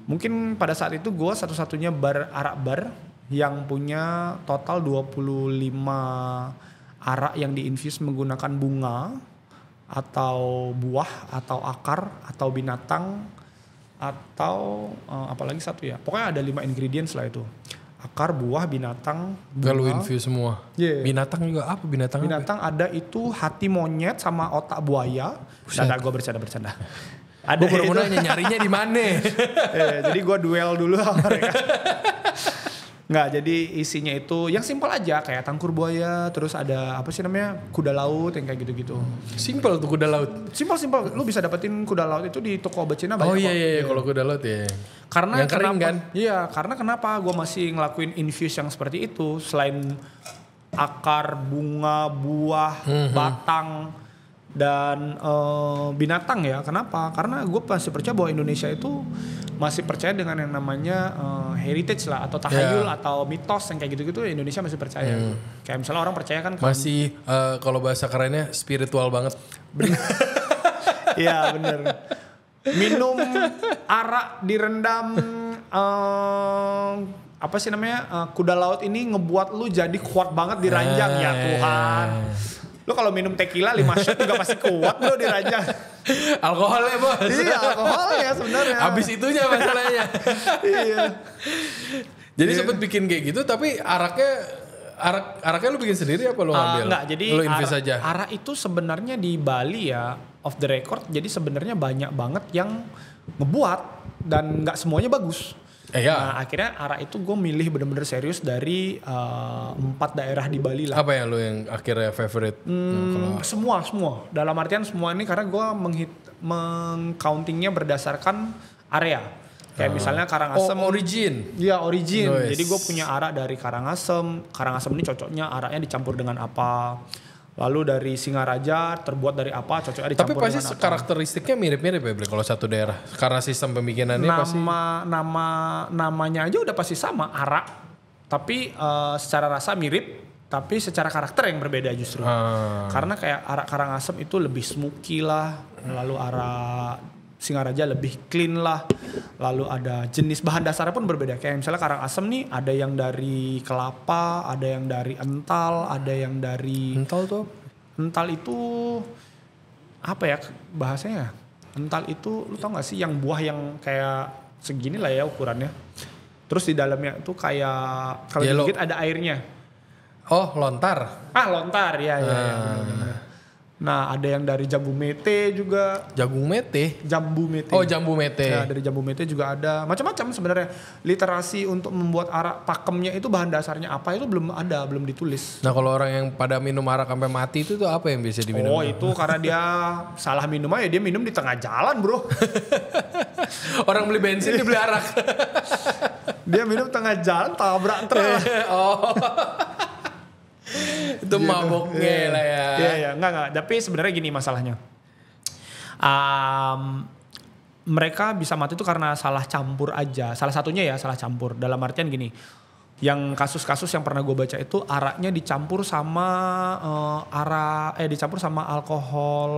Mungkin pada saat itu gue satu-satunya arak bar yang punya total 25 arak yang diinfuse menggunakan bunga atau buah atau akar atau binatang atau apalagi satu ya. Pokoknya ada 5 ingredients lah itu. Akar, buah, binatang, bunga. Kalau infuse semua. Binatang juga apa? Binatang ada itu hati monyet sama otak buaya. Gue bercanda. Gue baru mau nanya nyarinya di mana? Jadi gue duel dulu sama mereka. Nggak, jadi isinya itu yang simpel aja kayak tangkur buaya, terus ada apa sih namanya kuda laut yang kayak gitu-gitu. Simpel tuh kuda laut. Simpel. Lu bisa dapetin kuda laut itu di toko obat Cina banyak. Oh iya kalau kuda laut ya. Karena yang kering kan? Iya, karena kenapa gue masih ngelakuin infuse yang seperti itu selain akar, bunga, buah, batang dan binatang ya. Kenapa? Karena gue masih percaya bahwa Indonesia itu masih percaya dengan yang namanya heritage lah atau tahayul atau mitos yang kayak gitu-gitu. Indonesia masih percaya. Kayak misalnya orang percaya kan masih kalau bahasa kerennya spiritual banget. Iya bener. Minum arak direndam apa sih namanya kuda laut ini ngebuat lu jadi kuat banget di ranjang. Ya Tuhan. Lu kalau minum tequila 5 shot juga pasti kuat bro di ranjang. Alkoholnya bos. Iya alkoholnya sebenarnya. Abis itunya masalahnya. Iya. Jadi sempet bikin kayak gitu tapi araknya lu bikin sendiri apa lu ngambil? Enggak, jadi lu invest aja. Arak itu sebenarnya di Bali ya off the record. Jadi sebenarnya banyak banget yang ngebuat dan nggak semuanya bagus. Nah akhirnya arak itu gue milih bener-bener serius dari 4 daerah di Bali lah. Apa yang lu yang akhirnya favorite? Semua. Dalam artian semua ini karena gue mengcountingnya berdasarkan area. Kayak misalnya Karangasem. Origin. Iya origin. Nice. Jadi gue punya arak dari Karangasem. Karangasem ini cocoknya araknya dicampur dengan apa. Lalu dari Singaraja terbuat dari apa, cocoknya Tapi dicampur pasti dengan apa. karakteristiknya mirip-mirip ya Bre, kalau satu daerah. Karena sistem pembikinannya pasti. Namanya aja udah pasti sama, arak. Tapi secara rasa mirip, tapi secara karakter yang berbeda justru. Karena kayak arak Karangasem itu lebih smoky lah, lalu arak Singaraja lebih clean lah, lalu ada jenis bahan dasarnya pun berbeda. Kayak misalnya Karangasem nih ada yang dari kelapa, ada yang dari ental, ada yang dari Ental tuh? ental itu apa ya bahasanya? Ental itu lu tau gak sih yang buah yang kayak segini lah ya ukurannya. Terus di dalamnya itu kayak kalau digigit ada airnya. Oh, lontar. Lontar ya benar-benar. Nah, ada yang dari jambu mete juga. Jagung mete. Jambu mete. Oh, jambu mete. Ya, dari jambu mete juga ada. Macam-macam sebenarnya. Literasi untuk membuat arak pakemnya itu bahan dasarnya apa itu belum ada, belum ditulis. Nah, kalau orang yang pada minum arak sampai mati itu tuh apa yang biasa diminum? Oh, itu karena dia salah minum aja, dia minum di tengah jalan, Bro. Orang beli bensin dia beli arak. Dia minum tengah jalan tabrak truk. Oh. Itu maboknya lah ya. Iya, enggak. Tapi sebenarnya gini masalahnya. Mereka bisa mati itu karena salah campur aja. Salah satunya ya salah campur. Dalam artian gini, yang kasus-kasus yang pernah gue baca itu araknya dicampur sama dicampur sama alkohol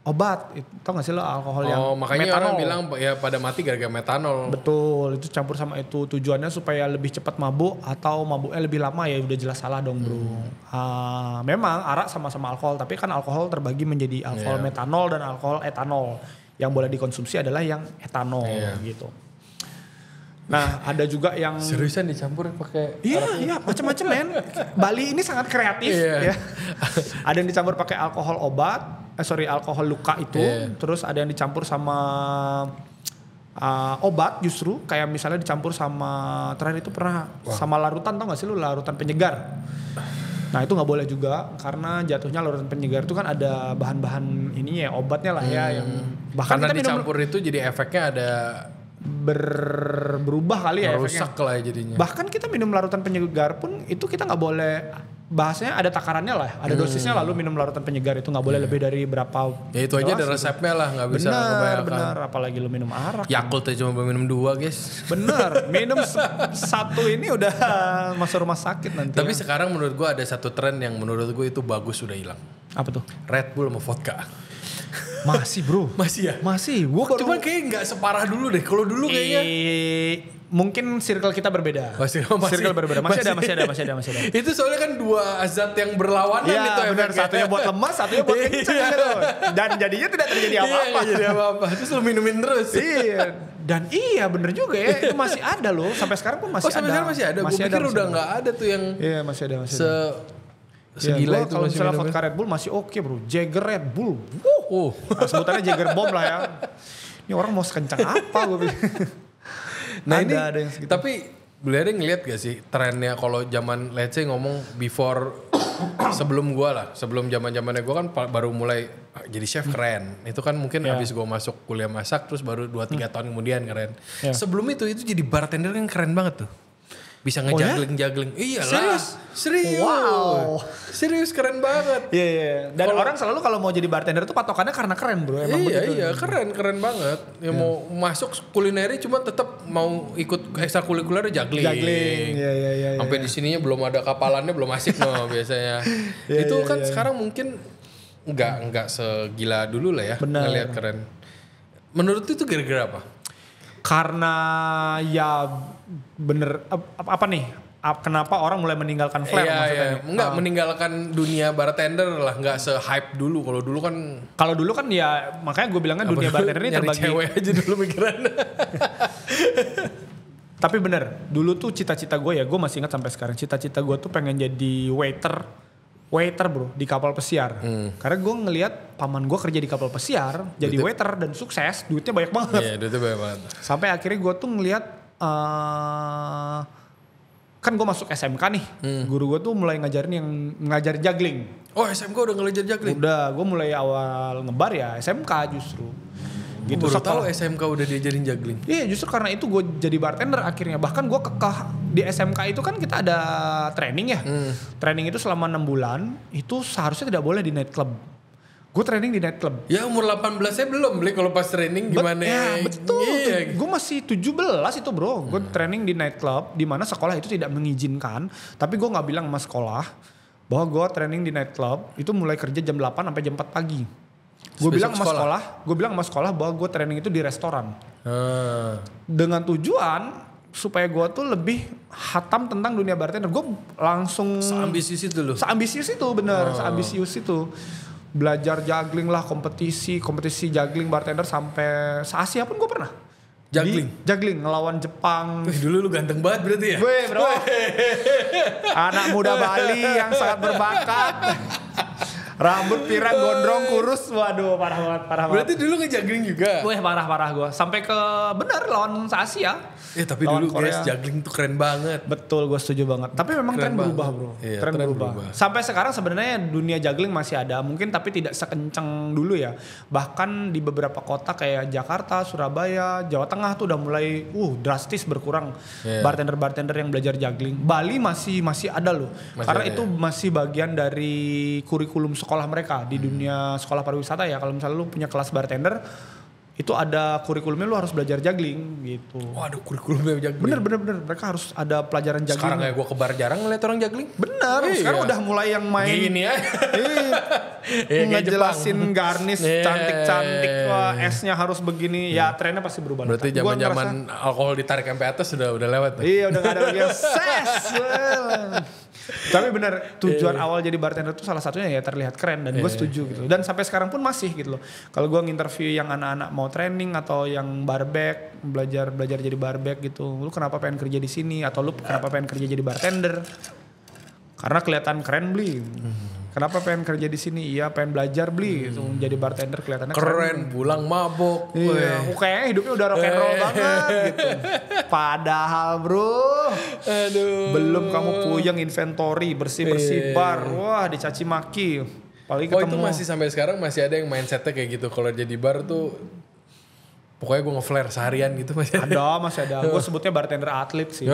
obat. Tau gak sih lo alkohol yang makanya metanol. orang bilang ya pada mati gara-gara metanol. Betul, itu campur sama itu tujuannya supaya lebih cepat mabuk atau mabuknya lebih lama ya udah jelas salah dong bro. Memang arak sama-sama alkohol tapi kan alkohol terbagi menjadi alkohol metanol dan alkohol etanol. Yang boleh dikonsumsi adalah yang etanol gitu. Nah ada juga yang seriusan dicampur pakai Iya macam-macam men. Bali ini sangat kreatif ya. Ada yang dicampur pakai alkohol alkohol luka itu, terus ada yang dicampur sama obat justru, kayak misalnya dicampur sama terakhir itu pernah sama larutan, tau gak sih lu larutan penyegar. Nah itu nggak boleh juga karena jatuhnya larutan penyegar itu kan ada bahan-bahan ininya obatnya lah ya yang bahkan karena kita dicampur itu jadi efeknya ada berubah kali ya efeknya. Rusak lah jadinya. Bahkan kita minum larutan penyegar pun itu kita nggak boleh, bahasanya ada takarannya lah, ada dosisnya lalu minum larutan penyegar itu nggak boleh lebih dari berapa. Ya itu aja ada resepnya lah, nggak bisa kebanyakan. Benar, apalagi lu minum arak. Yakult aja cuma minum 2 guys. Bener, minum satu ini udah masuk rumah sakit nanti. Tapi sekarang menurut gua ada satu tren yang menurut gua itu bagus sudah hilang. Apa tuh? Red Bull sama vodka. Masih bro. Masih ya? Masih. Cuman kayaknya nggak separah dulu deh. Kalau dulu kayaknya mungkin circle kita berbeda. Circle berbeda. Masih ada. Itu soalnya kan 2 zat yang berlawanan itu benar. Satunya buat lemas, satunya buat kencang gitu. Dan jadinya tidak terjadi apa-apa. Iya, jadi apa-apa. Terus lu minumin terus. Iya. Dan bener juga ya. Itu masih ada loh. Sampai sekarang pun masih ada. Sampai sekarang masih ada. Gue pikir udah nggak ada tuh yang. Iya masih ada. Segila itu kalau masih misalnya minum. vodka Red Bull masih oke bro. Jagger Red Bull. Nah, sebutannya Jagger Bomb lah ya. Ini orang mau sekencang apa gue pikir. Nah ada yang segitu. Tapi beliau ngeliat gak sih trennya kalau zaman let's say ngomong before sebelum zaman-zamannya gue kan baru mulai jadi chef keren. Itu kan mungkin habis gue masuk kuliah masak terus baru 2-3 tahun kemudian keren. Sebelum itu jadi bartender kan keren banget tuh. Bisa ngejagling-jagling. Iyalah. Serius. Wow. Serius keren banget. Iya. Dan orang selalu kalau mau jadi bartender tuh patokannya karena keren bro. Emang iya keren banget. Ya mau masuk kulineri cuma tetap mau ikut ekstrakurikuler juggling. Iya. Sampai di sininya belum ada kapalannya belum asik no biasanya. Itu kan sekarang mungkin enggak segila dulu lah ya. Benar. Ngelihat keren. Menurut itu gara-gara apa? Karena ya bener apa nih? Kenapa orang mulai meninggalkan flair maksudnya? Enggak meninggalkan dunia bartender lah, enggak se-hype dulu. Kalau dulu kan ya makanya gue bilangnya dunia bartender ini terbagi. Cewek aja dulu pikiran. Tapi bener, dulu tuh cita-cita gue gue masih ingat sampai sekarang. Cita-cita gue tuh pengen jadi waiter bro di kapal pesiar. Karena gue ngelihat paman gue kerja di kapal pesiar, jadi waiter dan sukses, duitnya banyak banget. Iya, duitnya banyak banget. Sampai akhirnya gue tuh ngelihat kan gue masuk SMK nih, guru gue tuh mulai ngajarin juggling. Oh SMK udah ngelajar juggling? Udah, gue mulai awal ngebar ya SMK justru. gitu. Baru tahu SMK udah diajarin juggling. Iya, justru karena itu gue jadi bartender akhirnya. Bahkan gue kekeh di SMK itu kan kita ada training ya. Training itu selama 6 bulan, itu seharusnya tidak boleh di nightclub. Gue training di nightclub. Ya umur 18 saya belum beli kalau pas training gimana? Ya, betul. Iya. Gue masih 17 itu bro. Gue training di nightclub, di mana sekolah itu tidak mengizinkan. Tapi gue nggak bilang sama sekolah bahwa gue training di nightclub itu mulai kerja jam 8 sampai jam 4 pagi. Gue bilang sama sekolah bahwa gue training itu di restoran. Dengan tujuan supaya gue tuh lebih hatam tentang dunia bartender. Gue langsung seambisius itu loh. Seambisius itu bener, seambisius itu. Belajar juggling lah, kompetisi juggling bartender sampai se-Asia pun gue pernah. Juggling ngelawan Jepang. Dulu lu ganteng banget berarti ya? Gue bro. Anak muda Bali yang sangat berbakat. Rambut pirang, gondrong, kurus. Waduh, parah banget. Berarti dulu nge-juggling juga? Gue parah gue. Sampai ke lawan se-Asia. Tapi lawan dulu guys, juggling tuh keren banget. Betul, gue setuju banget. Tapi memang tren berubah bro. Iya, tren berubah. Sampai sekarang sebenarnya dunia juggling masih ada. Mungkin tapi tidak sekencang dulu ya. Bahkan di beberapa kota kayak Jakarta, Surabaya, Jawa Tengah tuh udah mulai drastis berkurang. Bartender-bartender yang belajar juggling. Bali masih ada loh. Karena itu masih bagian dari kurikulum sekolah mereka di dunia sekolah pariwisata ya. Kalau misalnya lu punya kelas bartender, itu ada kurikulumnya, lu harus belajar juggling gitu. Ada kurikulumnya juggling. Bener. Mereka harus ada pelajaran juggling. Sekarang kayak gue ke bar jarang ngeliat orang juggling. Bener. Sekarang udah mulai yang main gini ya. ngejelasin garnish cantik-cantik. Wah, esnya harus begini. Ya trennya pasti berubah. Berarti zaman-zaman alkohol ditarik sampai atas udah lewat. Iya, udah gak ada lagi yang ses. Tapi benar, tujuan awal jadi bartender itu salah satunya ya terlihat keren dan gue setuju gitu. Dan sampai sekarang pun masih gitu loh. Kalau gue nginterview yang anak-anak mau training atau yang barback, belajar jadi barback gitu. Lu kenapa pengen kerja di sini atau lu kenapa pengen kerja jadi bartender? Karena kelihatan keren beli. Kenapa pengen kerja di sini? Iya, pengen belajar beli gitu. Jadi bartender kelihatannya keren, pulang mabok. Iya, kayaknya hidupnya udah rock and roll banget gitu. Padahal bro, belum kamu puyeng inventory, bersih-bersih bar. Wah, dicaci maki. Paling ketemu. Itu masih sampai sekarang masih ada yang mindsetnya kayak gitu. Kalau jadi bar tuh pokoknya gue nge-flare seharian gitu masih ada. Gue sebutnya bartender atlet sih.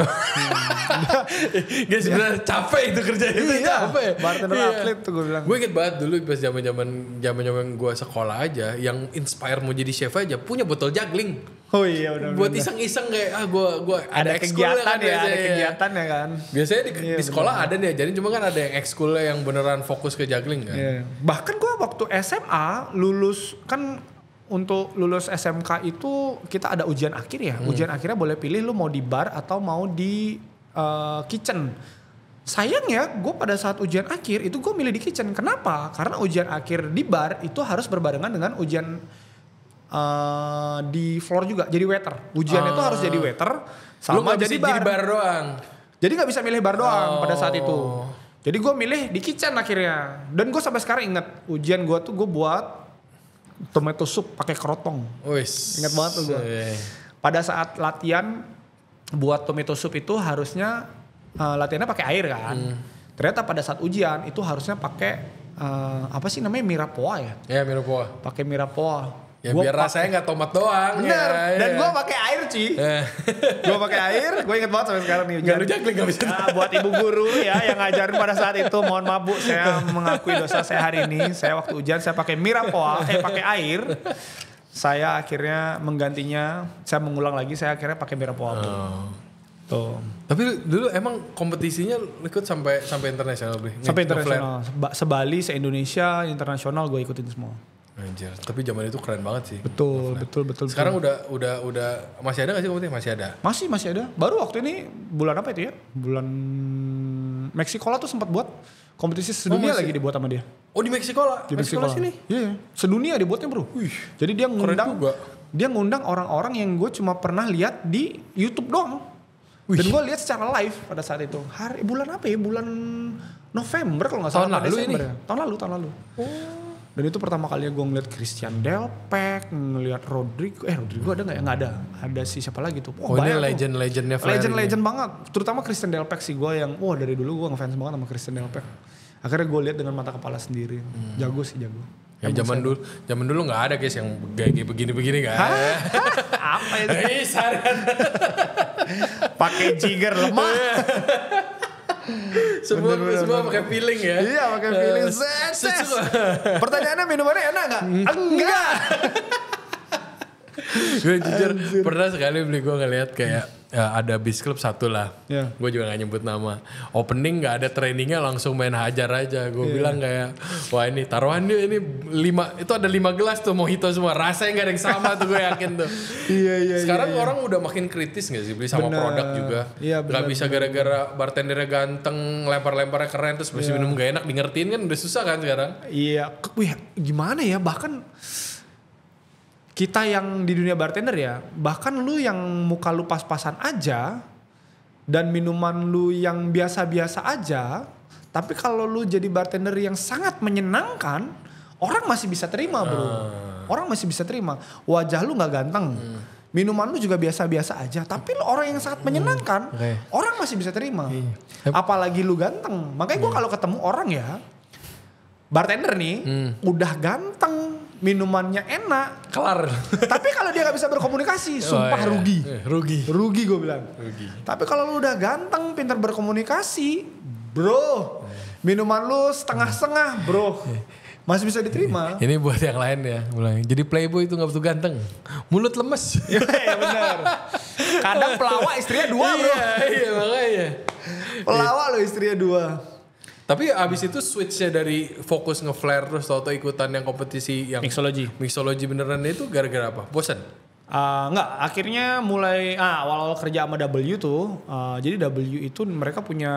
Guys, sebenarnya capek itu kerja itu. Capek. Bartender atlet tuh gue bilang. Gue inget banget dulu pas zaman gue sekolah aja, yang inspire mau jadi chef aja punya botol juggling. Oh iya udah. Buat iseng-iseng kayak gue ada kegiatan ya, ada kegiatan ya kan. Biasanya di sekolah ada nih, jadi cuma kan ada yang ekskulnya yang beneran fokus ke juggling kan. Bahkan gue waktu SMA lulus kan. Untuk lulus SMK itu kita ada ujian akhir ya. Ujian akhirnya boleh pilih lu mau di bar atau mau di kitchen. Sayangnya gue pada saat ujian akhir itu gue milih di kitchen. Kenapa? Karena ujian akhir di bar itu harus berbarengan dengan ujian di floor juga. Jadi waiter. Ujian itu harus jadi waiter sama jadi bar doang. Jadi gak bisa milih bar doang pada saat itu. Jadi gue milih di kitchen akhirnya. Dan gue sampai sekarang ingat ujian gue tuh gue buat tomato soup pakai kerotong. Ingat banget tuh gue. Pada saat latihan buat tomato soup itu harusnya latihannya pakai air kan. Ternyata pada saat ujian itu harusnya pakai apa sih namanya, mirapoa ya? Iya, mirapoa. Pakai mirapoa. Ya biar rasanya nggak tomat doang. Bener. Dan gue pakai air Ci. Gue pakai air. Gue inget banget sampai sekarang nih. Gak lu juggling gak bisa. Buat ibu guru ya yang ngajarin pada saat itu, mohon maaf Bu, saya mengakui dosa saya hari ini. Saya waktu ujian saya pakai mirapoa, pakai air. Saya akhirnya menggantinya, saya mengulang lagi, saya akhirnya pakai mirapoa. Tuh. Tapi dulu emang kompetisinya ikut sampai internasional Bri? Sampai internasional. Sebali, se-Indonesia, internasional gue ikutin semua. Anjir, tapi zaman itu keren banget sih. Betul. Sekarang udah masih ada nggak sih kompetisi? Masih ada. Masih ada. Baru waktu ini bulan apa itu ya? Bulan Meksiko tuh sempat buat kompetisi sedunia lagi dibuat sama dia. Oh, di Meksiko lah. Di Meksiko sini. Iya. Sedunia dibuatnya, Bro. Jadi dia ngundang orang-orang yang gue cuma pernah lihat di YouTube doang. Dan gue lihat secara live pada saat itu. Bulan apa ya? Bulan November kalau nggak salah. Tahun lalu. Dan itu pertama kali gue ngeliat Christian Delpech, ngeliat Rodrigo ada nggak ya? Nggak ada. Ada siapa lagi tuh? Ini legend-legendnya flaring. Legend banget. Terutama Christian Delpech sih, gue yang dari dulu gue ngefans banget sama Christian Delpech. Akhirnya gue lihat dengan mata kepala sendiri. Jago. Ya zaman dulu nggak ada guys yang kayak begini-begini nggak ada. Apa itu? Saran. Pakai jigger lemah. Semua pakai feeling ya. Iya, pakai feeling. Pertanyaannya minumannya enak nggak? Enggak. Gue jujur pernah sekali beli, gue ngeliat kayak ada Beach Club satu lah. Yeah. Gue juga gak nyebut nama. Opening gak ada trainingnya, langsung main hajar aja. Gue bilang kayak, wah ini taruhan dia ini 5, itu ada 5 gelas tuh mojito semua. Rasanya gak ada yang sama tuh, gue yakin tuh. Iya. Sekarang orang udah makin kritis gak sih beli sama produk juga. Iya, gak bisa gara-gara bartendernya ganteng, lempar-lemparnya keren, terus masih minum gak enak, di ngertiin kan udah susah kan sekarang. Iya, wih gimana ya, bahkan kita yang di dunia bartender ya, bahkan lu yang muka lu pas-pasan aja dan minuman lu yang biasa-biasa aja, tapi kalau lu jadi bartender yang sangat menyenangkan, orang masih bisa terima bro. Orang masih bisa terima. Wajah lu gak ganteng, minuman lu juga biasa-biasa aja, tapi lu orang yang sangat menyenangkan, orang masih bisa terima. Apalagi lu ganteng. Makanya gue kalau ketemu orang ya, bartender nih, udah ganteng, minumannya enak, kelar. Tapi kalau dia gak bisa berkomunikasi, sumpah rugi gue bilang. Tapi kalau lu udah ganteng, pintar berkomunikasi, bro, minuman lu setengah-setengah, bro, masih bisa diterima. Ini buat yang lain ya, mulai. Jadi playboy itu gak butuh ganteng, mulut lemes. Iya benar. Kadang pelawak istrinya 2 bro. Iya makanya. Pelawak lo istrinya 2. Tapi abis itu switchnya dari fokus nge-flare terus atau ikutan yang kompetisi yang mixology beneran itu gara-gara apa? Bosan? Enggak, akhirnya mulai awal-awal kerja sama W tuh, jadi W itu mereka punya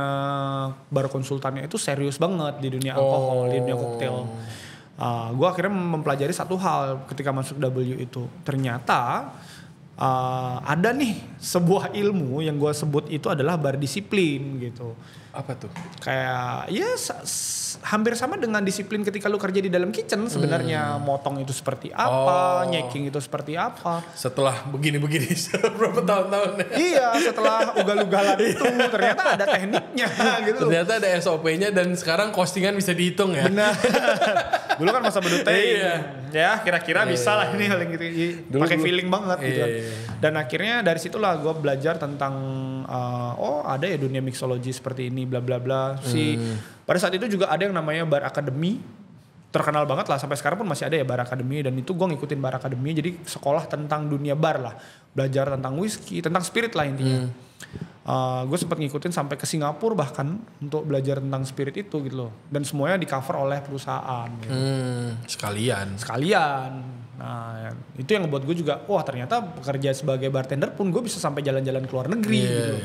bar konsultannya itu serius banget di dunia alkohol, di dunia koktail. Gue akhirnya mempelajari satu hal ketika masuk W itu, ternyata ada nih sebuah ilmu yang gue sebut itu adalah bar disiplin gitu. Apa tuh? Kayak ya hampir sama dengan disiplin ketika lu kerja di dalam kitchen sebenarnya. Motong itu seperti apa, nyeking itu seperti apa. Setelah begini-begini berapa tahun-tahun. Iya, setelah ugal-ugalan itu ternyata ada tekniknya gitu. Ternyata ada SOP-nya dan sekarang costingan bisa dihitung ya. Benar. Dulu kan masa beduteng. Ya kira-kira bisa lah ini hal yang gitu. Pakai feeling banget gitu kan. Dan akhirnya dari situlah gue belajar tentang ada ya dunia mixology seperti ini bla bla bla. Pada saat itu juga ada yang namanya Bar Academy, terkenal banget lah sampai sekarang pun masih ada ya Bar Academy, dan itu gue ngikutin Bar Academy, jadi sekolah tentang dunia bar lah, belajar tentang whisky, tentang spirit lah intinya. Gue sempat ngikutin sampai ke Singapura bahkan untuk belajar tentang spirit itu gitu loh, dan semuanya di cover oleh perusahaan. Gitu. Sekalian. Nah itu yang ngebuat gue juga, wah ternyata bekerja sebagai bartender pun gue bisa sampai jalan-jalan ke luar negeri gitu.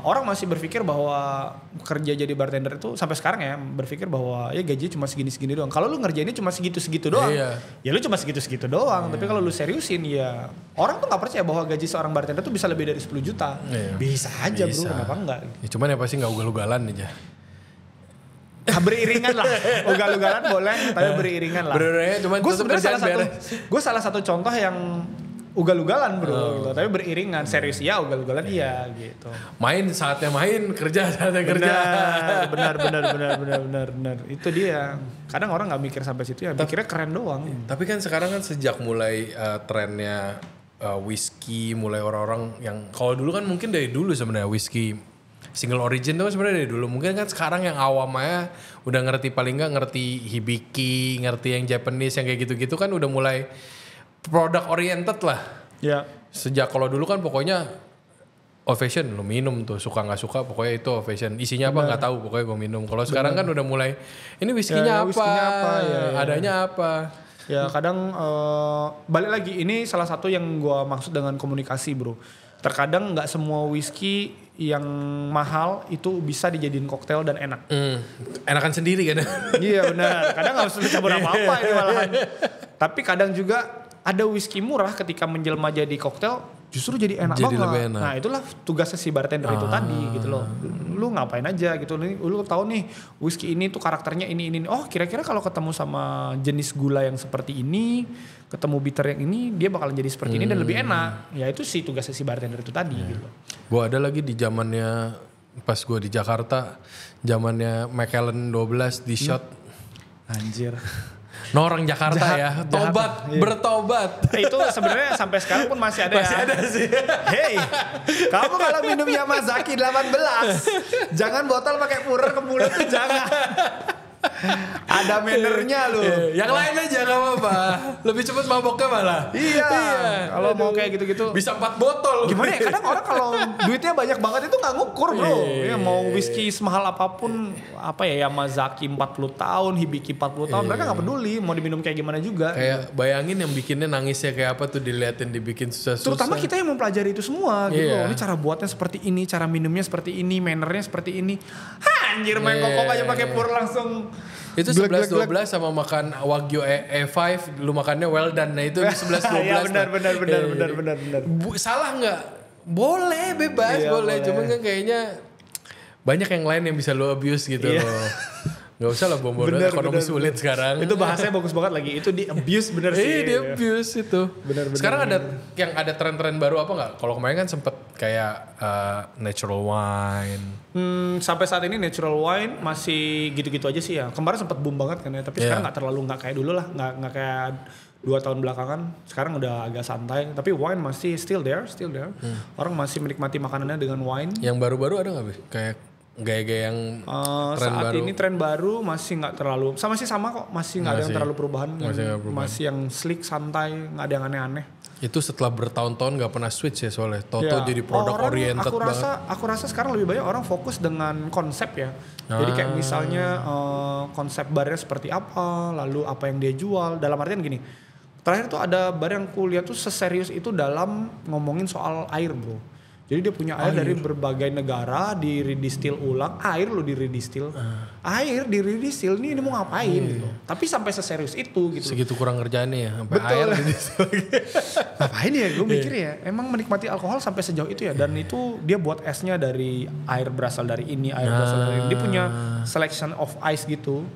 Orang masih berpikir bahwa kerja jadi bartender itu sampai sekarang ya berpikir bahwa ya gaji cuma segini-segini doang. Kalau lu ngerjainnya cuma segitu-segitu doang, ya lu cuma segitu-segitu doang. Tapi kalau lu seriusin ya orang tuh nggak percaya bahwa gaji seorang bartender tuh bisa lebih dari 10 juta. Bisa aja bro, kenapa enggak? Ya, cuman ya pasti nggak ugal-ugalan aja. Beriringan lah, ugal-ugalan boleh, tapi beriringan lah. Gue sebenarnya salah satu contoh yang ugal-ugalan bro, gitu. Tapi beriringan, serius ya ugal-ugalan iya gitu. Main saatnya main, kerja saatnya kerja. Benar. Itu dia. Kadang orang nggak mikir sampai situ ya, mikirnya keren doang. Tapi kan sekarang kan sejak mulai trennya whisky, mulai orang-orang yang kalau dulu kan mungkin dari dulu sebenarnya whisky single origin tuh sebenarnya dari dulu. Mungkin kan sekarang yang awamnya udah ngerti, paling nggak ngerti hibiki, ngerti yang Japanese yang kayak gitu-gitu kan udah mulai product oriented lah. Ya. Sejak kalau dulu kan pokoknya old fashion lu minum tuh, suka nggak suka pokoknya itu old fashion. Isinya apa nggak tahu, pokoknya gue minum. Kalau sekarang kan udah mulai ini whisky-nya apa, adanya apa. Ya kadang balik lagi, ini salah satu yang gue maksud dengan komunikasi bro. Terkadang nggak semua whisky yang mahal itu bisa dijadiin koktail dan enak. Enakan sendiri kan? Iya benar. Kadang nggak usah dicampur apa-apa ini malahan. Tapi kadang juga ada whisky murah ketika menjelma jadi koktail justru jadi enak banget. Nah itulah tugasnya si bartender itu tadi gitu loh. Lu ngapain aja gitu. Lu tahu nih whisky ini tuh karakternya ini. Oh kira-kira kalau ketemu sama jenis gula yang seperti ini, ketemu bitter yang ini, dia bakalan jadi seperti ini dan lebih enak. Ya itu sih tugasnya si bartender itu tadi gitu. Gue ada lagi di zamannya pas gue di Jakarta, zamannya Macallan 12 di shot. Anjir. orang Jakarta ya, tobat, iya. bertobat. Itu sebenarnya sampai sekarang pun masih ada Masih ya. ada sih. Hey, kamu kalau minum Yamazaki 18, jangan botol pakai purer ke mulut tuh jangan. Ada mannernya loh. Yang lain aja gak apa-apa. Lebih cepet maboknya malah. Iya. Kalau mau kayak gitu-gitu. Bisa 4 botol. Gimana ya? Kadang orang kalau duitnya banyak banget itu nggak ngukur bro. Ya, mau whisky semahal apapun, apa ya Yamazaki 40 tahun, Hibiki 40 tahun, mereka nggak peduli mau diminum kayak gimana juga. Kayak bayangin yang bikinnya nangisnya kayak apa tuh diliatin dibikin susah-susah. Terutama kita yang mempelajari itu semua gitu Iya. loh. Ini cara buatnya seperti ini, cara minumnya seperti ini, mannernya seperti ini. Anjir main kokok aja pakai pur langsung. Itu 11-12 sama makan Wagyu E5, lu makannya well done. Nah itu 11-12. Iya benar. Salah nggak? Boleh, bebas, Iya, boleh. boleh. Cuma kan kayaknya banyak yang lain yang bisa lu abuse gitu Iya. loh. Gak usah lah bom-bom ekonomi sulit sekarang. Itu bahasanya bagus banget lagi. Itu di abuse bener sih. Iya, di abuse itu. Bener. Sekarang ada yang ada tren-tren baru apa nggak? Kalau kemarin kan sempet kayak natural wine. Sampai saat ini natural wine masih gitu-gitu aja sih ya. Kemarin sempat boom banget kan ya. Tapi sekarang nggak kayak dulu lah. Nggak kayak 2 tahun belakangan. Sekarang udah agak santai. Tapi wine masih still there. Orang masih menikmati makanannya dengan wine. Yang baru-baru ada nggak, Be? Kayak gaya-gaya yang tren saat baru. ini tren baru masih nggak terlalu sama kok, masih nggak ada yang terlalu perubahan, masih yang slick santai, nggak ada yang aneh-aneh. Itu setelah bertahun-tahun nggak pernah switch ya soalnya. Toto jadi produk oriented banget. Aku rasa sekarang lebih banyak orang fokus dengan konsep ya. Jadi kayak misalnya konsep barnya seperti apa, lalu apa yang dia jual. Dalam artian gini, terakhir tuh ada bar yang kuliah tuh seserius itu dalam ngomongin soal air bro. Jadi dia punya air dari berbagai negara, di redistil ulang, air lo di redistil. Air di redistil, ini mau ngapain gitu. Tapi sampai seserius itu gitu. Segitu kurang kerjaannya ya, sampai Betul. air gitu. Ngapain ya, gue mikir ya, emang menikmati alkohol sampai sejauh itu ya. Dan itu dia buat esnya dari air berasal dari ini, air berasal dari ini. Dia punya selection of ice gitu.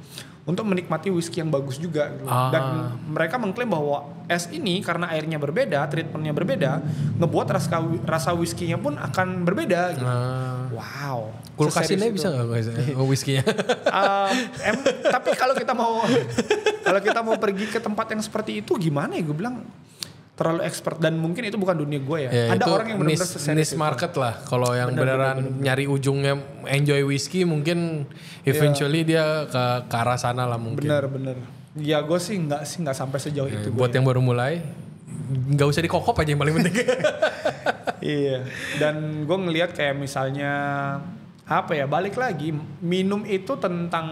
Untuk menikmati whisky yang bagus juga gitu. Dan mereka mengklaim bahwa es ini karena airnya berbeda, treatmentnya berbeda, ngebuat rasa whisky-nya pun akan berbeda gitu. Wow. Kulkasinnya bisa nggak whisky-nya? Tapi kalau kita mau pergi ke tempat yang seperti itu gimana ya, gue bilang terlalu expert dan mungkin itu bukan dunia gue ya. Ada orang yang benar-benar niche market lah. Kalau yang beneran nyari ujungnya enjoy whisky mungkin eventually dia ke arah sana lah mungkin. Bener. Ya gue sih nggak sampai sejauh itu. Buat yang baru mulai nggak usah dikokop aja yang paling penting. Iya. Dan gue ngelihat kayak misalnya apa ya, balik lagi minum itu tentang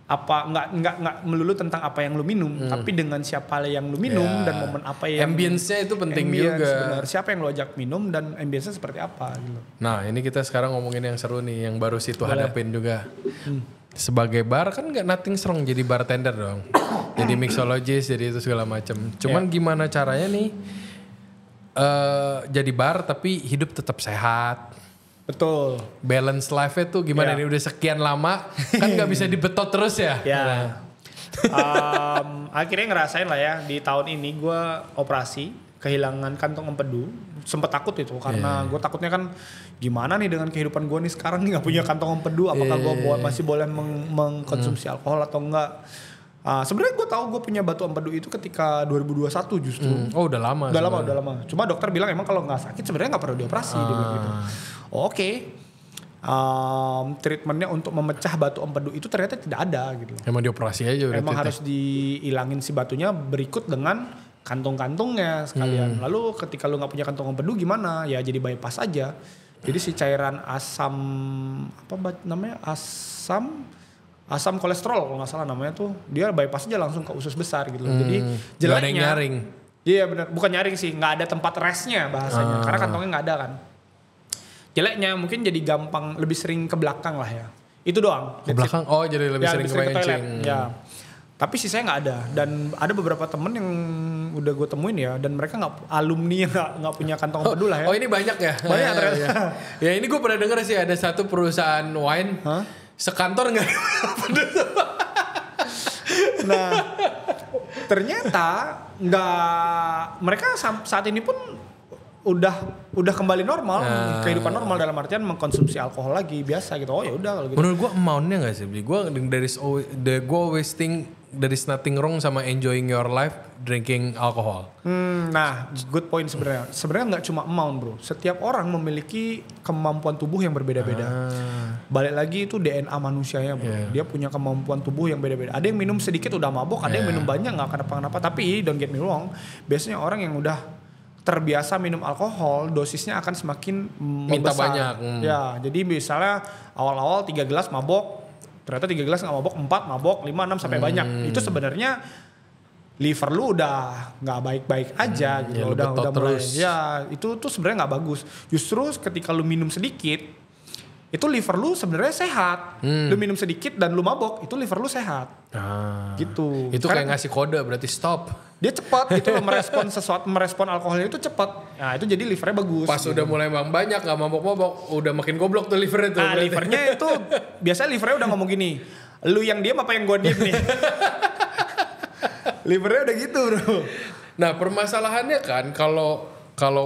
apa, nggak melulu tentang apa yang lu minum, tapi dengan siapa yang lu minum dan momen apa yang ambience-nya itu penting juga. Benar. Siapa yang lu ajak minum dan ambience-nya seperti apa gitu. Nah, ini kita sekarang ngomongin yang seru nih, yang baru situ hadapin juga. Sebagai bar kan nggak nothing strong jadi bartender dong. Jadi mixologist, jadi itu segala macam. Cuman gimana caranya nih jadi bar tapi hidup tetap sehat. Betul. Balance life-nya tuh gimana nih, udah sekian lama kan nggak bisa dibetot terus ya. Ya. Akhirnya ngerasain lah ya, di tahun ini gue operasi kehilangan kantong empedu. Sempet takut itu karena gue takutnya kan gimana nih dengan kehidupan gue nih sekarang nih nggak punya kantong empedu, apakah gue masih boleh mengkonsumsi alkohol atau enggak. Sebenarnya gue tahu gue punya batu empedu itu ketika 2021 justru. Oh udah lama. Udah lama. Cuma dokter bilang emang kalau nggak sakit sebenarnya nggak perlu dioperasi. Dia bilang gitu. Oke. Treatmentnya untuk memecah batu empedu itu ternyata tidak ada gitu. Emang dioperasi aja udah. Emang harus dihilangin si batunya berikut dengan kantong-kantongnya sekalian. Lalu ketika lu nggak punya kantong empedu gimana? Ya jadi bypass aja. Jadi si cairan asam namanya asam kolesterol kalau nggak salah namanya tuh, dia bypass aja langsung ke usus besar gitu. Jadi jeleknya. Gak ada yang nyaring. Iya benar, bukan nyaring sih, nggak ada tempat restnya bahasanya, karena kantongnya nggak ada kan. Jeleknya mungkin jadi gampang, lebih sering ke belakang lah ya. Itu doang. Ke belakang? Oh jadi lebih sering ke toilet. Ya. Tapi sisanya nggak ada. Dan ada beberapa temen yang udah gue temuin ya, dan mereka alumni yang nggak punya kantong empedu lah ya. Oh ini banyak ya? Banyak ternyata. Ya ini gue pernah denger sih ada satu perusahaan wine. Sekantor nggak empedu. Nah ternyata mereka saat ini pun udah kembali normal, kehidupan normal dalam artian mengkonsumsi alkohol lagi biasa gitu. Oh ya udah kalau gitu. Menurut gue amountnya nggak sih? Gue always think there is nothing wrong sama enjoying your life drinking alcohol. Nah, good point sebenarnya. Sebenarnya nggak cuma amount bro. Setiap orang memiliki kemampuan tubuh yang berbeda-beda. Balik lagi itu DNA manusianya bro. Dia punya kemampuan tubuh yang beda-beda. Ada yang minum sedikit udah mabok, ada yang minum banyak nggak kenapa-kenapa. Tapi don't get me wrong, biasanya orang yang udah terbiasa minum alkohol, dosisnya akan semakin minta membesar. banyak. Ya, jadi misalnya awal-awal 3 gelas mabok, ternyata 3 gelas nggak mabok, 4 mabok, 5, 6 sampai banyak. Itu sebenarnya liver lu udah nggak baik-baik aja gitu. Ya, udah mulai. terus. Ya, itu tuh sebenarnya nggak bagus. Justru ketika lu minum sedikit, itu liver lu sebenarnya sehat. Lu minum sedikit dan lu mabok, itu liver lu sehat. Gitu. Itu kayak ngasih kode berarti stop. Dia cepat gitu loh merespon alkoholnya itu cepat. Nah, itu jadi livernya bagus. Pas gitu. udah mulai banyak gak mabok-mabok, udah makin goblok tuh livernya tuh. Nah, livernya itu biasanya livernya udah ngomong gini, lu yang diam apa yang gua diem nih? Livernya udah gitu bro. Nah permasalahannya kan kalau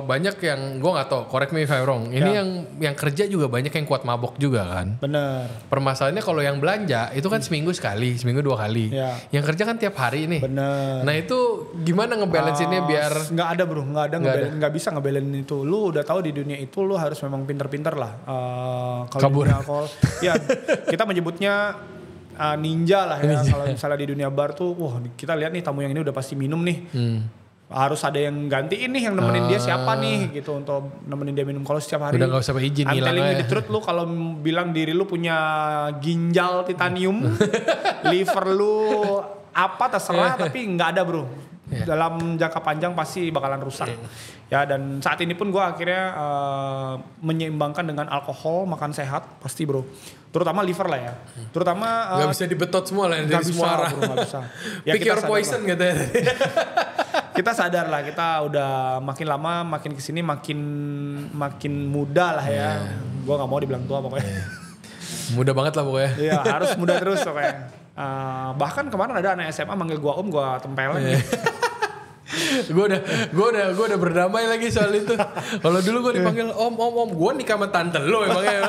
banyak yang gue nggak tahu, correct me if I'm wrong. Ini yang kerja juga banyak yang kuat mabok juga kan. Bener. Permasalahannya kalau yang belanja itu kan seminggu sekali, seminggu 2 kali. Ya. Yang kerja kan tiap hari nih. Bener. Nah itu gimana ngebalansinnya biar nggak ada bro, nggak bisa ngebalain itu. Lu udah tahu di dunia itu lu harus memang pinter-pinter lah. Kalau di dunia alkohol, ya kita menyebutnya ninja lah ya. Kalau misalnya di dunia bar tuh, wah kita lihat nih tamu yang ini udah pasti minum nih. Harus ada yang gantiin nih, yang nemenin dia siapa nih gitu untuk nemenin dia minum. Kalau setiap hari udah nggak usah izin I'm hilang telling you aja. the truth, lu kalau bilang diri lu punya ginjal titanium, liver lu apa terserah, tapi nggak ada bro. Dalam jangka panjang pasti bakalan rusak. Ya, dan saat ini pun gue akhirnya menyeimbangkan dengan alkohol, makan sehat pasti bro. Terutama liver lah ya. Terutama nggak bisa dibetot semua lah dari semua arah. Bro, gak bisa. Ya, Pick your poison gitu ya. Kita sadar lah, kita udah makin lama makin kesini makin muda lah ya. Gue nggak mau dibilang tua pokoknya. Mudah banget lah pokoknya. Iya, harus muda terus pokoknya. Bahkan kemarin ada anak SMA manggil gue om, gue tempelin. Gue udah berdamai lagi soal itu. Kalau dulu gue dipanggil om, gue nikah sama tante lo emangnya.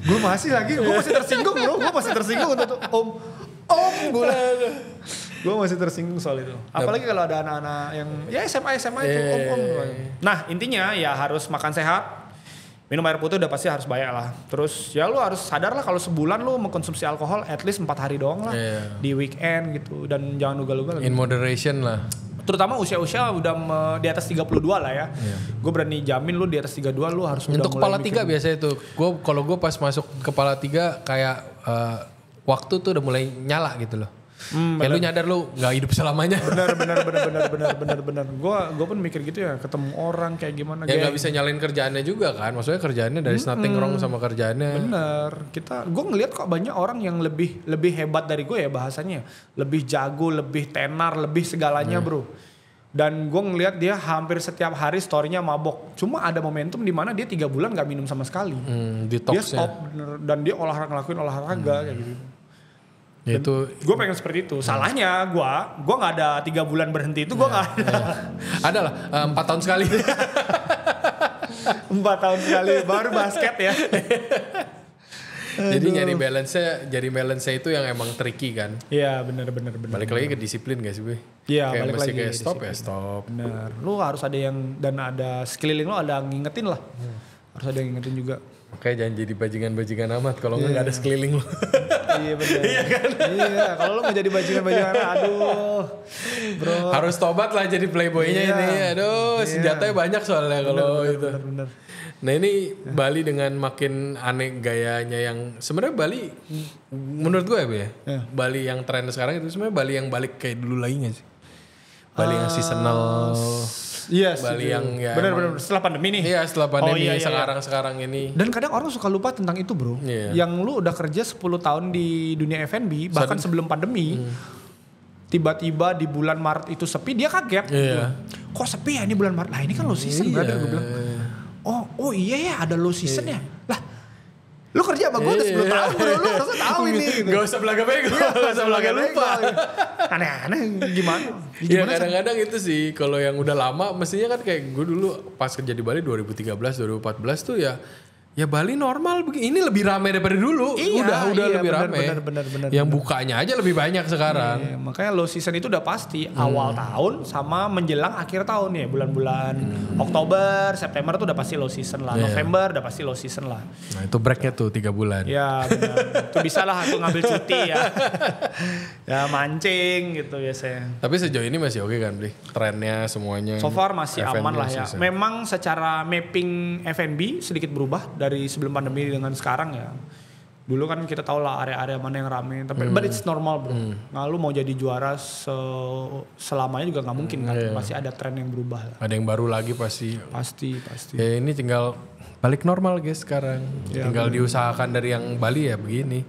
Gue masih tersinggung bro, gue masih tersinggung untuk om gue masih tersinggung soal itu. Apalagi kalau ada anak-anak yang ya SMA itu om. Nah intinya ya harus makan sehat, minum air putih udah pasti harus banyak lah. Terus ya lu harus sadar lah kalau sebulan lu mengkonsumsi alkohol at least 4 hari doang lah di weekend gitu, dan jangan ugal-ugal. In moderation lah. Terutama usia-usia udah di atas 32 lah ya. Gue berani jamin lu di atas 32 lu harus udah untuk kepala 3 biasanya itu. Kalau gue pas masuk kepala 3 kayak waktu tuh udah mulai nyala gitu loh. Kayak lu nyadar lu nggak hidup selamanya. Bener. Gue pun mikir gitu ya, ketemu orang kayak gimana. Ya nggak bisa nyalain kerjaannya juga kan. Maksudnya kerjaannya dari nothing wrong sama kerjaannya. Bener. Gue ngeliat kok banyak orang yang lebih hebat dari gue ya bahasanya. Lebih jago, lebih tenar, lebih segalanya bro. Dan gue ngeliat dia hampir setiap hari storynya mabok. Cuma ada momentum di mana dia 3 bulan gak minum sama sekali. Detox dia stop bener, dan dia ngelakuin olahraga kayak gitu. Ya itu gue pengen seperti itu. Salahnya gue nggak ada 3 bulan berhenti itu, gue nggak ada. Ada lah 4 tahun sekali. 4 tahun sekali baru basket ya. Jadi nyari balance itu yang emang tricky kan. Iya benar. Balik lagi ke disiplin gak sih Be? Iya kayak balik mesti lagi. Kayak stop disiplin. Ya stop. Bener. Lu harus ada yang, dan ada sekeliling lu ada yang ngingetin lah. Harus ada yang ngingetin juga. Makanya jangan jadi bajingan-bajingan amat kalau nggak ada sekeliling lu. Iya benar. Iya kan? Iya, kalau lu mau jadi bajingan-bajingan, aduh. Bro. Harus tobat lah jadi playboynya ini. Aduh, senjatanya banyak soalnya kalau itu. Bener. Nah ini Bali dengan makin aneh gayanya yang sebenarnya Bali menurut gue ya Be, Bali yang tren sekarang itu sebenarnya Bali yang balik kayak dulu lagi nggak sih? Bali yang seasonal. Iya, Bali yang ya benar setelah pandemi nih. Iya, setelah pandemi sekarang ini. Dan kadang orang suka lupa tentang itu, bro. Yang lu udah kerja 10 tahun di dunia F&B, bahkan sebelum pandemi. Tiba-tiba di bulan Maret itu sepi, dia kaget. Kok sepi ya ini bulan Maret? Lah ini kan low season, brother, gue bilang. Oh iya ya, ada low season ya. Lah, lu kerja sama gue udah 10 tahun bro, lu harusnya tahu ini. Gitu. Gak usah belaga bego, gak usah belaga lupa. Aneh-aneh gimana? Ya kadang-kadang itu sih, kalau yang udah lama, mestinya kan kayak gue dulu pas kerja di Bali 2013, 2014 tuh ya Ya Bali normal begini, ini lebih ramai daripada dulu. Udah lebih ramai. Bener. Yang bukanya aja lebih banyak sekarang. Iya, makanya low season itu udah pasti awal tahun sama menjelang akhir tahun ya, bulan-bulan Oktober, September tuh udah pasti low season lah. November udah pasti low season lah. Nah itu breaknya tuh 3 bulan. Ya benar. Itu bisa lah aku ngambil cuti ya. Ya mancing gitu biasanya. Tapi sejauh ini masih oke kan Bli? Trennya semuanya. So far masih F&B aman lah ya. season. Memang secara mapping F&B sedikit berubah dari sebelum pandemi dengan sekarang ya. Dulu kan kita tahu lah area-area mana yang rame, tapi but it's normal bro. Nah, lu mau jadi juara selamanya juga nggak mungkin kan. Masih ada tren yang berubah lah. Ada yang baru lagi pasti. Pasti. Ya ini tinggal balik normal guys sekarang. Ya, tinggal diusahakan dari yang Bali ya begini.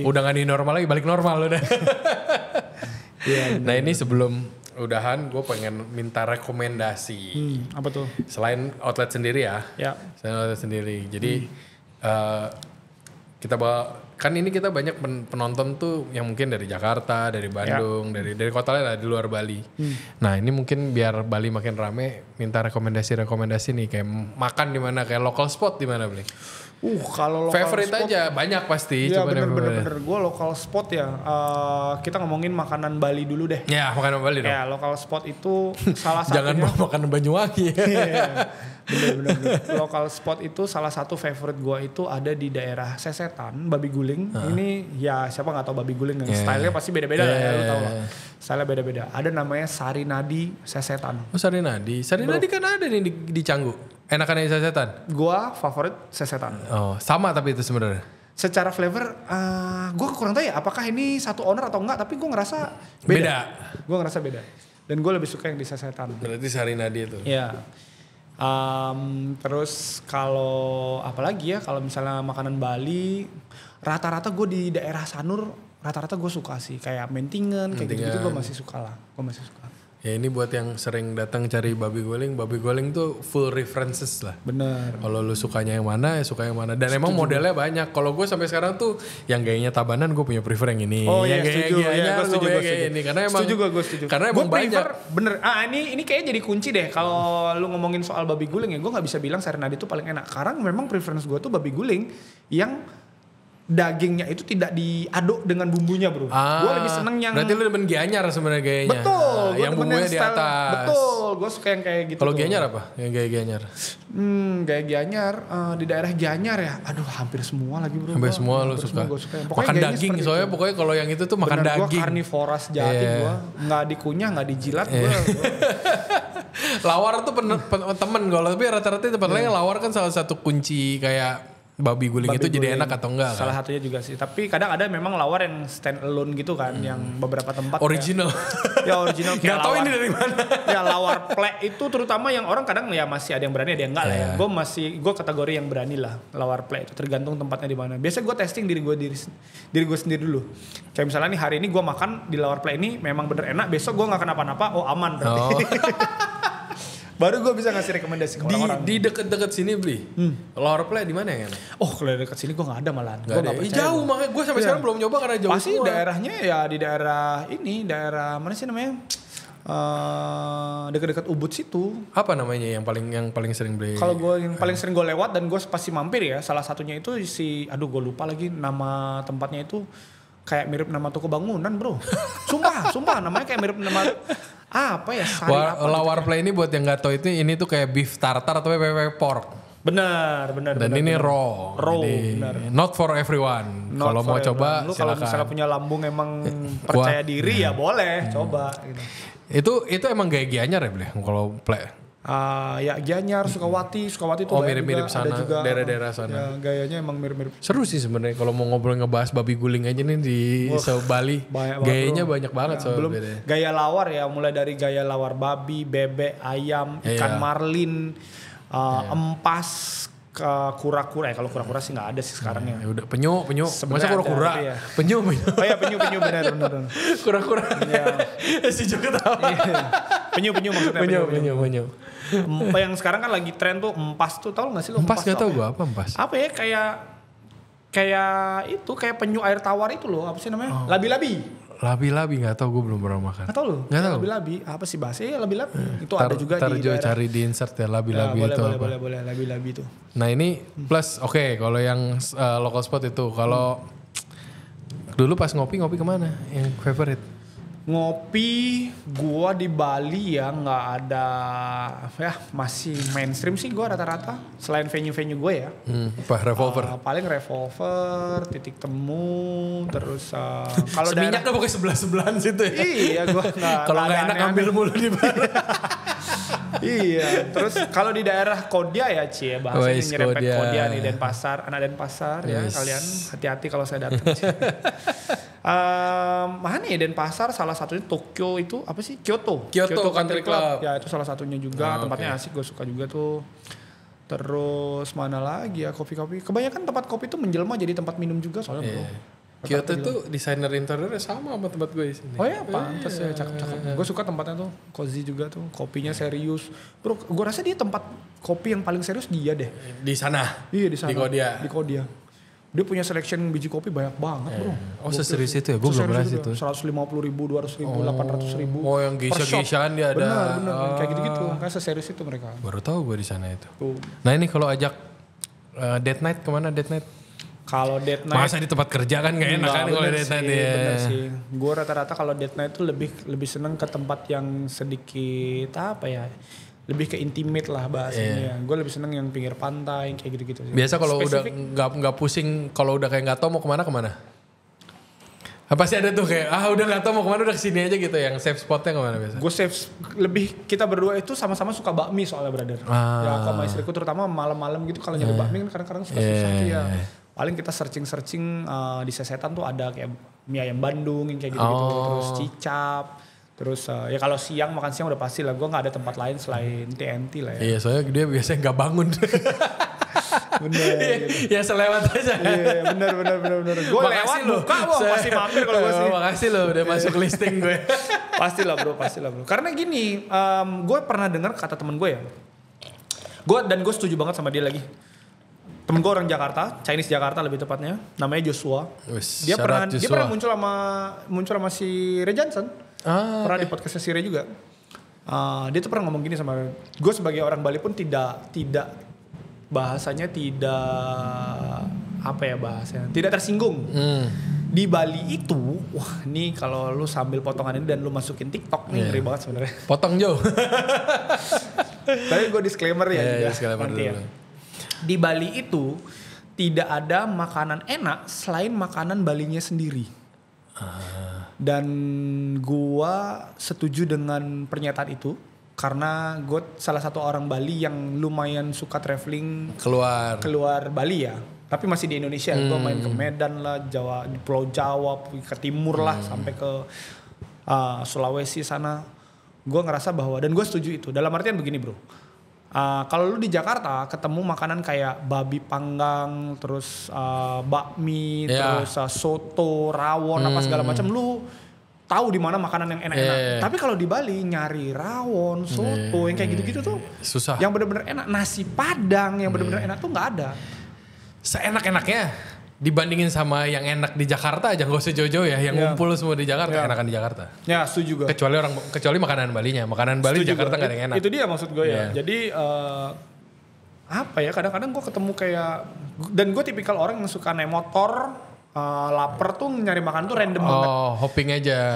Udah gak di normal lagi, balik normal udah. Nah ini sebelum udahan gue pengen minta rekomendasi. Apa tuh? Selain outlet sendiri ya. Selain outlet sendiri. Jadi kita bawa, kan ini kita banyak penonton tuh yang mungkin dari Jakarta, dari Bandung, dari kota lain lah di luar Bali. Nah ini mungkin biar Bali makin rame, minta rekomendasi nih kayak makan di mana, kayak local spot di mana Bli? Kalau local favorite spot, aja banyak pasti. Iya bener. Gue local spot ya. Kita ngomongin makanan Bali dulu deh. Ya makanan Bali dong. Ya local spot itu salah satunya. Jangan bawa makanan Banyuwangi. Bener. Local spot itu salah satu favorite gue itu ada di daerah Sesetan, Babi Guling. Ini ya siapa nggak tahu Babi Guling kan? Stylenya pasti beda-beda lah ya, lu tau lah. Stylenya beda-beda. Ada namanya Sari Nadi Sesetan. Oh Sari Nadi kan ada nih di Canggu. Enakan yang Sesetan? Gua favorit Sesetan. Oh sama tapi itu sebenarnya. Secara flavor, gue kurang tahu ya apakah ini satu owner atau enggak, tapi gue ngerasa beda. Gue ngerasa beda. Dan gue lebih suka yang di Sesetan. Berarti Sari Nadi itu? Iya. Terus kalau apalagi ya, kalau misalnya makanan Bali, rata-rata gue di daerah Sanur, rata-rata gue suka sih. Kayak Mentingen, kayak gitu-gitu gue masih suka lah. Gue masih suka. Ya ini buat yang sering datang cari babi guling tuh full references lah. Bener. Kalau lu sukanya yang mana, ya suka yang mana. Dan emang modelnya banyak. Kalau gue sampai sekarang tuh yang gayanya Tabanan gue punya prefer yang ini. Oh iya setuju. Gue setuju. Ini. Karena emang gue setuju. Karena emang banyak. Bener. Ini kayaknya jadi kunci deh. Kalau lu ngomongin soal babi guling ya, gue nggak bisa bilang Sari Nadi itu paling enak. Karena memang preference gue tuh babi guling yang dagingnya itu tidak diaduk dengan bumbunya bro. Gue lebih seneng yang. Berarti lu demen Gianyar sebenarnya gayanya. Betul. Yang bumbunya di atas. Betul. Gue suka yang kayak gitu. Kalau Gianyar apa? Yang gaya Gianyar? Gaya Gianyar di daerah Gianyar ya. Aduh hampir semua lagi bro. Hampir semua lu suka. Makan daging soalnya pokoknya kalau yang itu tuh makan daging. Gue karnivora sejati gue. Nggak dikunyah, nggak dijilat gue. Lawar tuh temen kalau tapi rata-rata tempat lain lawar kan salah satu kunci kayak babi guling itu jadi enak atau enggak salah satunya juga sih, tapi kadang ada memang lawar yang stand alone gitu kan, yang beberapa tempat original ya original kayak nggak tahu ini dari mana ya lawar plek itu terutama yang orang kadang ya masih ada yang berani ada yang enggak lah ya. Gue kategori yang berani lah lawar plek itu, tergantung tempatnya di mana. Biasanya gue testing diri gue sendiri dulu, kayak misalnya nih hari ini gue makan di lawar plek ini memang bener enak, besok gue nggak kenapa-napa, aman berarti. Baru gue bisa ngasih rekomendasi ke orang-orang. Di deket-deket sini beli. Lawar play di mana ya? Kalau deket sini gue nggak ada malahan. Gue nggak percaya. Jauh makanya gue sampai sekarang belum nyoba karena jauh. Pasti semua. Daerahnya ya di daerah ini, daerah mana sih namanya? Dekat-dekat Ubud situ. Apa namanya yang paling sering beli? Kalau gue yang paling sering gue lewat dan gue pasti mampir ya. Salah satunya itu gue lupa lagi nama tempatnya itu. Kayak mirip nama toko bangunan bro. Sumpah namanya kayak mirip nama apa ya? Lawar play ini buat yang nggak tahu itu ini tuh kayak beef tartar atau pork. Benar. Dan ini raw. Benar. Not for everyone. Kalau mau coba silakan. Kalau misalnya punya lambung emang percaya diri ya boleh coba. Gitu. Itu emang gaya Gianyar ya beli kalau play. Ya Gianyar, Sukawati itu mirip-mirip sana, juga, daerah-daerah sana. Ya, gayanya emang mirip-mirip. Seru sih sebenarnya kalau mau ngobrol ngebahas babi guling aja nih di Bali. Gayanya banyak banget soalnya. Belum gaya lawar ya, mulai dari gaya lawar babi, bebek, ayam, ikan marlin, empas, kura-kura. Kalau kura-kura sih nggak ada sih sekarang ya. Udah penyu. Masa kura-kura? Ya. Penyu. Oh ya penyu benar. Kura-kura. Ya. Si juga tahu. Penyu maksudnya. Penyu. Yang sekarang kan lagi tren tuh empas tuh, tahu nggak sih lo? Empas nggak tahu gue apa empas. Apa ya kayak penyu air tawar itu loh, apa sih namanya? Labi-labi. Labi-labi nggak tahu, gue belum pernah makan. Atau lu? Nggak tahu. Labi-labi. Apa sih bahasanya labi-labi? Itu ada juga Ntar di Jo daerah. cari di insert ya labi-labi boleh, itu boleh, apa. boleh, labi-labi itu. Nah ini plus oke, kalau yang local spot itu. Kalau dulu pas ngopi kemana? Yang favorite? Ngopi gua di Bali ya nggak ada, ya masih mainstream sih gua rata-rata selain venue-venue gue ya. Apa revolver? Paling revolver, titik temu, terus kalau Seminyak daerah, udah pokoknya sebelahan situ ya. iya gua nggak Kalau ada nggak enak aneh-aneh. ambil mulu di mana. Iya, terus kalau di daerah Kodia ya Cie, bahasanya Wes, nyerempet Kodia. Kodia nih, Denpasar, anak Denpasar ya, Yes. kalian hati-hati kalau saya datang. Mana ya Denpasar, salah satunya Tokyo itu apa sih? Kyoto Country Club. Ya itu salah satunya juga, Oh, tempatnya oke. asik, gue suka juga tuh. Terus mana lagi ya kopi-kopi. Kebanyakan tempat kopi tuh menjelma jadi tempat minum juga soalnya bro. Kyoto tuh desainer interiornya sama tempat gue di sini. Oh ya pantas ya, cakep-cakep. Gue suka tempatnya tuh, cozy juga tuh, kopinya serius. Bro, gue rasa dia tempat kopi yang paling serius dia deh. Di sana. Iya di sana. Di Kodia. Di Kodia. Dia punya selection biji kopi banyak banget bro. Oh seserius itu ya? Gue belum pernah situ. 150.000, 200.000, 800.000. Oh yang geisha-geishaan dia ada. Bener, kayak gitu-gitu. Kan seserius itu mereka. Baru tahu gue di sana itu. Tuh. Nah ini kalau ajak date night kemana date night? Kalau date night. Masa di tempat kerja kan gak enak kan kalau date night ya. Bener sih. Gue rata-rata kalau date night tuh lebih seneng ke tempat yang sedikit apa ya, lebih ke intimate lah bahasanya. Gue lebih seneng yang pinggir pantai kayak gitu-gitu sih. Biasa kalau udah Spesifik. nggak pusing, kalau udah kayak nggak tahu mau kemana. Pasti ada tuh kayak udah nggak tahu mau kemana, udah kesini aja gitu. Yang safe spotnya kemana biasa? Gue save lebih, kita berdua itu sama-sama suka bakmi soalnya brother. Ya kalau sama istriku terutama malam-malam gitu kalau nyari bakmi kan kadang-kadang suka susah tuh ya. Paling kita searching di Sesetan tuh ada kayak mie ayam Bandung yang kayak gitu-gitu, terus cicap, terus ya kalau siang makan siang udah pasti lah. Gue nggak ada tempat lain selain TNT lah ya. Iya soalnya dia biasanya nggak bangun. Bener. Gitu. Ya selewat aja. Iya bener. Gue lewat buka mau pasti mampir kalau gue sih. Makasih lo udah masuk listing gue. Pastilah bro. Karena gini, gue pernah dengar kata temen gue ya. Gue setuju banget sama dia lagi. Temen gue orang Jakarta, Chinese Jakarta lebih tepatnya, namanya Joshua. Dia pernah muncul sama si Ray Johnson. Pernah di podcastnya si Ray juga. Dia tuh pernah ngomong gini sama gue, sebagai orang Bali pun tidak bahasanya tidak tersinggung. Di Bali itu, wah nih kalau lu sambil potongan ini dan lu masukin TikTok nih ngeri banget sebenarnya. Potong jauh. Tapi gue disclaimer ya juga. Disclaimer nanti dulu. ya. Di Bali itu tidak ada makanan enak selain makanan Balinya sendiri. Dan gua setuju dengan pernyataan itu karena gue salah satu orang Bali yang lumayan suka traveling keluar Bali ya. Tapi masih di Indonesia. Gue main ke Medan lah, Jawa, di Pulau Jawa, ke timur lah sampai ke Sulawesi sana. Gue ngerasa bahwa, dan gue setuju itu. Dalam artian begini bro. Kalau lu di Jakarta ketemu makanan kayak babi panggang, terus bakmi, terus soto, rawon, apa segala macam, lu tahu di mana makanan yang enak-enak. Tapi kalau di Bali nyari rawon, soto, yang kayak gitu-gitu tuh susah. Yang bener-bener enak, nasi Padang yang bener-bener enak tuh nggak ada. Seenak-enaknya dibandingin sama yang enak di Jakarta aja, gak usah jauh-jauh ya. Yang ngumpul semua di Jakarta, enakan di Jakarta. Ya setuju juga. Kecuali makanan Balinya. Makanan Bali di Jakarta gak ada yang enak. Itu dia maksud gue ya. Jadi apa ya, kadang-kadang gue ketemu kayak, dan gue tipikal orang yang suka naik motor, lapar tuh nyari makan tuh random banget.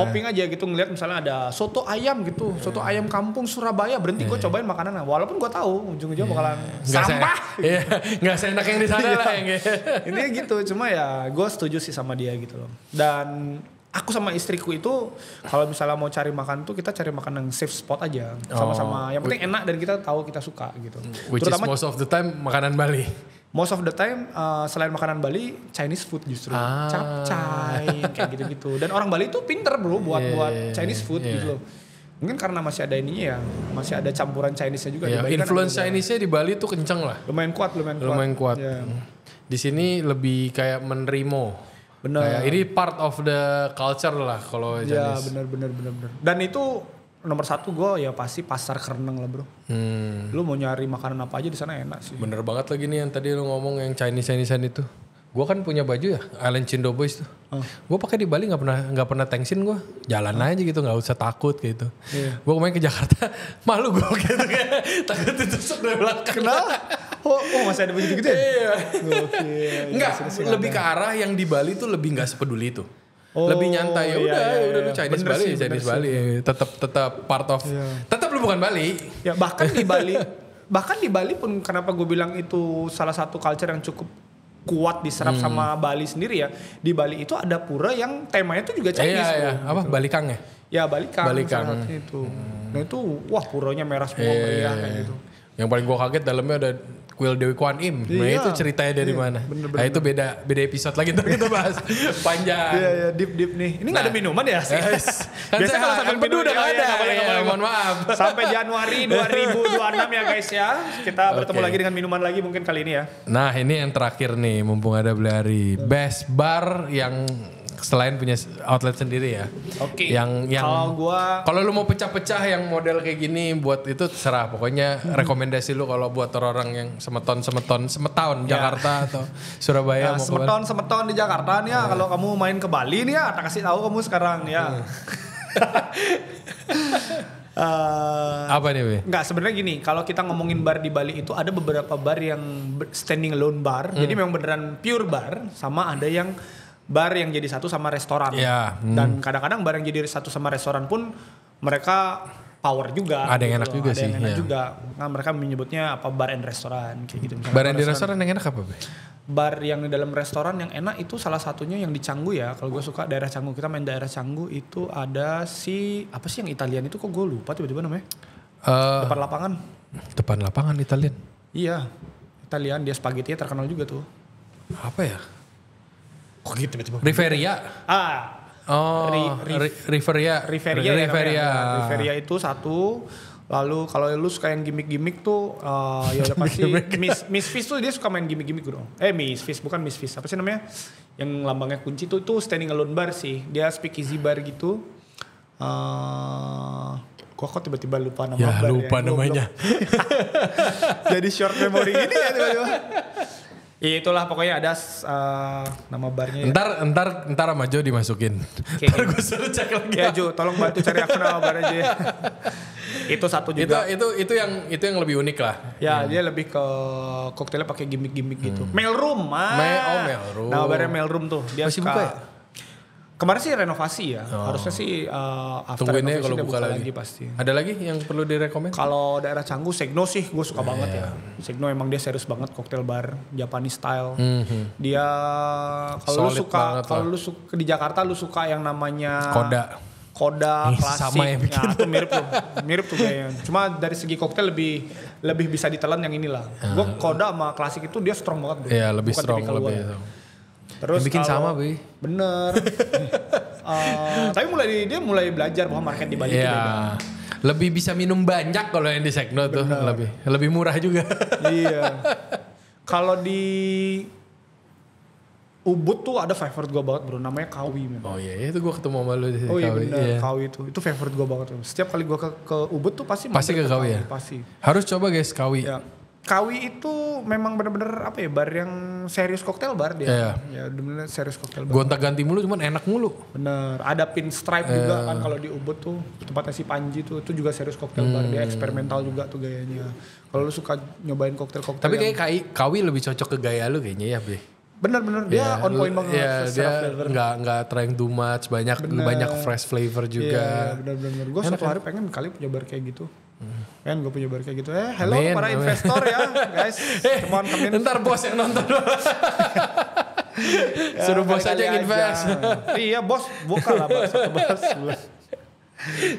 Hopping aja gitu, ngeliat misalnya ada soto ayam gitu, soto ayam kampung Surabaya, berhenti gue cobain makanannya. Walaupun gue tahu ujung-ujung bakalan sampah. Iya, nggak seenak yang di sana lah yang Ini gitu, cuma ya gue setuju sih sama dia gitu loh. Dan aku sama istriku itu kalau misalnya mau cari makan tuh kita cari makan yang safe spot aja, sama-sama. Yang penting enak dan kita tahu kita suka gitu. Which terutama, is most of the time makanan Bali. Most of the time selain makanan Bali, Chinese food justru. Capcay, kayak gitu-gitu. Dan orang Bali tuh pinter bro buat Chinese food gitu loh. Mungkin karena masih ada ininya ya, masih ada campuran Chinese-nya juga. Influence Chinese-nya di Bali tuh kenceng lah. Lumayan kuat. Ya. Di sini lebih kayak menerimo. Bener. Kayak ini part of the culture lah kalau Chinese. Ya benar. Dan itu nomor satu gue ya pasti pasar Kereneng lah bro. Lu mau nyari makanan apa aja di sana enak sih. Bener banget lagi nih yang tadi lu ngomong yang Chinese-an itu. Gue kan punya baju ya, Island Cindo Boys tuh. Gue pakai di Bali nggak pernah tensin gue, jalan aja gitu, nggak usah takut gitu. Gue kemarin ke Jakarta, malu gue gitu kayak takut ditusuk dari belakang. Kenapa? Oh masih ada begitu gitu ya? Iya. Enggak, Iya, lebih ke arah yang di Bali tuh lebih nggak sepeduli itu. Lebih nyantai, udah lu Chinese Bali, Chinese Bali, tetap part of, tetap lu bukan Bali. Ya bahkan di Bali pun kenapa gue bilang itu salah satu culture yang cukup kuat diserap sama Bali sendiri ya. Di Bali itu ada pura yang temanya itu juga Chinese. Iya. Apa? Gitu. Balikang ya? Ya Balikang. Itu. Nah itu wah puranya merah semua meriah kayak gitu. Yang paling gue kaget dalamnya ada kuil Dewi Kwan Im. Nah itu ceritanya dari mana? Bener. Nah itu beda episode lagi ntar kita bahas. Panjang. Iya deep nih. Ini nggak ada minuman ya? Biasanya kalau sampai pedu udah nggak ada. Mohon maaf. Sampai Januari 2026 ya guys ya. Kita bertemu lagi dengan minuman lagi mungkin kali ini ya. Nah ini yang terakhir nih mumpung ada Bleari. Best bar yang selain punya outlet sendiri ya. Oke. Yang kalau lu mau pecah-pecah yang model kayak gini buat itu terserah. Pokoknya rekomendasi lu kalau buat orang yang semeton Jakarta atau Surabaya mau semeton di Jakarta nih ya. Kalau kamu main ke Bali nih ya, tak kasih tahu kamu sekarang ya. Apa nih Be? Enggak, sebenarnya gini, kalau kita ngomongin bar di Bali itu ada beberapa bar yang standing alone bar. Jadi memang beneran pure bar, sama ada yang bar yang jadi satu sama restoran. Dan kadang-kadang bar yang jadi satu sama restoran pun mereka power juga. Ada yang enak juga sih. Ada yang enak juga. Nah, mereka menyebutnya apa bar and restoran kayak gitu. Bar yang di restoran yang enak apa Be? Bar yang di dalam restoran yang enak itu salah satunya yang di Canggu ya. Kalau gue suka daerah Canggu, kita main daerah Canggu itu ada apa sih yang Italian itu kok gue lupa tiba-tiba namanya. Depan lapangan. Depan lapangan Italian. Iya. Italian, dia spaghetti terkenal juga tuh. Apa ya? Kok gitu tiba-tiba? Riveria. Riveria. Riveria itu satu. Lalu kalau lu suka yang gimmick-gimmick tuh ya udah pasti Miss Fish tuh dia suka main gimmick-gimmick dong. Miss Fish bukan Miss Fish. Apa sih namanya? Yang lambangnya kunci tuh standing alone bar sih. Dia speakeasy bar gitu. Gua kok tiba-tiba lupa nama bar. Ya lupa namanya. Jadi short memory gini ya tiba-tiba. Ya itulah pokoknya ada nama barnya. Ntar sama Jo dimasukin. Ntar gue suruh cek lagi. Ya Jo, tolong bantu cari aku nama bar aja. Itu satu juga. Itu yang lebih unik lah. Ya dia lebih ke koktailnya pakai gimmick-gimmick gitu. Mailroom. Mailroom. Nah barnya Mailroom tuh. Dia masih suka, buka ya? Kemarin sih renovasi ya. Harusnya sih after tungguin renovasi kalau dia buka lagi pasti. Ada lagi yang perlu direkomend? Kalau daerah Canggu, Segno sih gue suka banget ya. Segno emang dia serius banget koktail bar Japanese style. Dia kalau lu suka di Jakarta lu suka yang namanya Koda klasik. Sama ya bikin. Itu mirip tuh kayaknya. Cuma dari segi koktail lebih bisa ditelan yang inilah. Gue Koda sama klasik itu dia strong banget. Bro. Iya lebih bukan strong Terus bikin sama Be. Bener. Tapi dia mulai belajar bahwa market di Bali itu beda. Lebih bisa minum banyak kalau yang di Segno tuh lebih murah juga. Iya. Kalau di Ubud tuh ada favorite gue banget bro, namanya Kawi memang. Oh iya, itu gue ketemu sama lu di Kawi. Oh iya bener, Kawi itu favorite gue banget. Setiap kali gue ke Ubud tuh pasti ke Kawi ya? Pasti. Harus coba guys Kawi. Ya. Kawi itu memang bener-bener apa ya, bar yang serius koktail bar dia. Ya bener-bener serius koktail bar. Gonta-ganti mulu cuman enak mulu. Bener, ada pinstripe juga kan kalau di Ubud tuh. Tempatnya si Panji tuh, itu juga serius koktail bar. Dia eksperimental juga tuh gayanya. Kalau lu suka nyobain koktail-koktail. Tapi kayak Kawi lebih cocok ke gaya lu kayaknya ya Be. Bener-bener dia on point banget. Iya dia nggak trying too much, banyak fresh flavor juga. Iya bener-bener. Gue suatu hari pengen kali punya bar kayak gitu. Kan gue punya bar kayak gitu. Hello para investor ya guys. Come on, come in. Ntar bos yang nonton. Suruh bos aja yang invest. Iya bos, buka lah satu bos.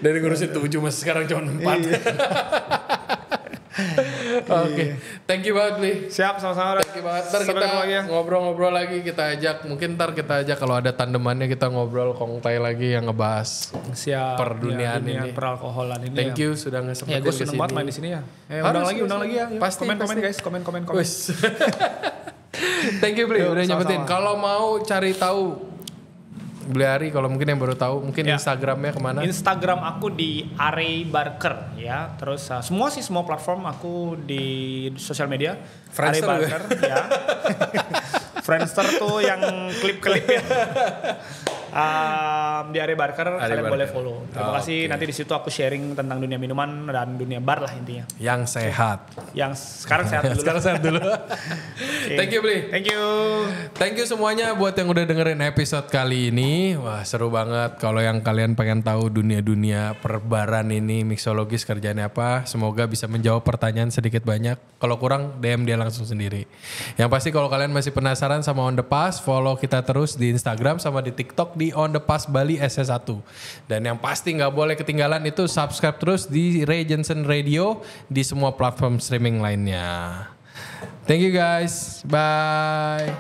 Dari ngurusin 7 masih sekarang cuma 4. Oke, thank you banget Li. Siap, sama-sama. Thank you banget. Ntar kita ngobrol-ngobrol lagi, kita ajak. Mungkin ntar kita ajak kalau ada tandemannya kita ngobrol kongtai lagi yang ngebahas perduniaan ini. Peralkoholan ini. Thank you sudah ngesempetin gue seneng banget main di sini ya. Undang lagi ya. Pasti. Komen guys, komen. Thank you Bli, udah nyempetin. Kalau mau cari tahu Bleari, kalau mungkin yang baru tahu, mungkin Instagramnya kemana? Instagram aku di Arey Barker ya. Terus semua platform aku di sosial media. Friendster Arey Barker ya. Friendster tuh yang klip-klip ya. Di Area Barker kalian boleh follow. Terima kasih. Nanti di situ aku sharing tentang dunia minuman dan dunia bar lah intinya. Yang sehat. Yang sekarang sehat dulu. Sekarang sehat dulu. Thank you, Bli. Thank you. Thank you semuanya buat yang udah dengerin episode kali ini. Wah, seru banget. Kalau yang kalian pengen tahu dunia-dunia perbaran ini, mixologis kerjanya apa, semoga bisa menjawab pertanyaan sedikit banyak. Kalau kurang, DM dia langsung sendiri. Yang pasti kalau kalian masih penasaran sama On The Pass, follow kita terus di Instagram sama di TikTok di On The Pass Bali SS1. Dan yang pasti nggak boleh ketinggalan itu subscribe terus di Ray Jensen Radio di semua platform streaming lainnya. Thank you guys. Bye.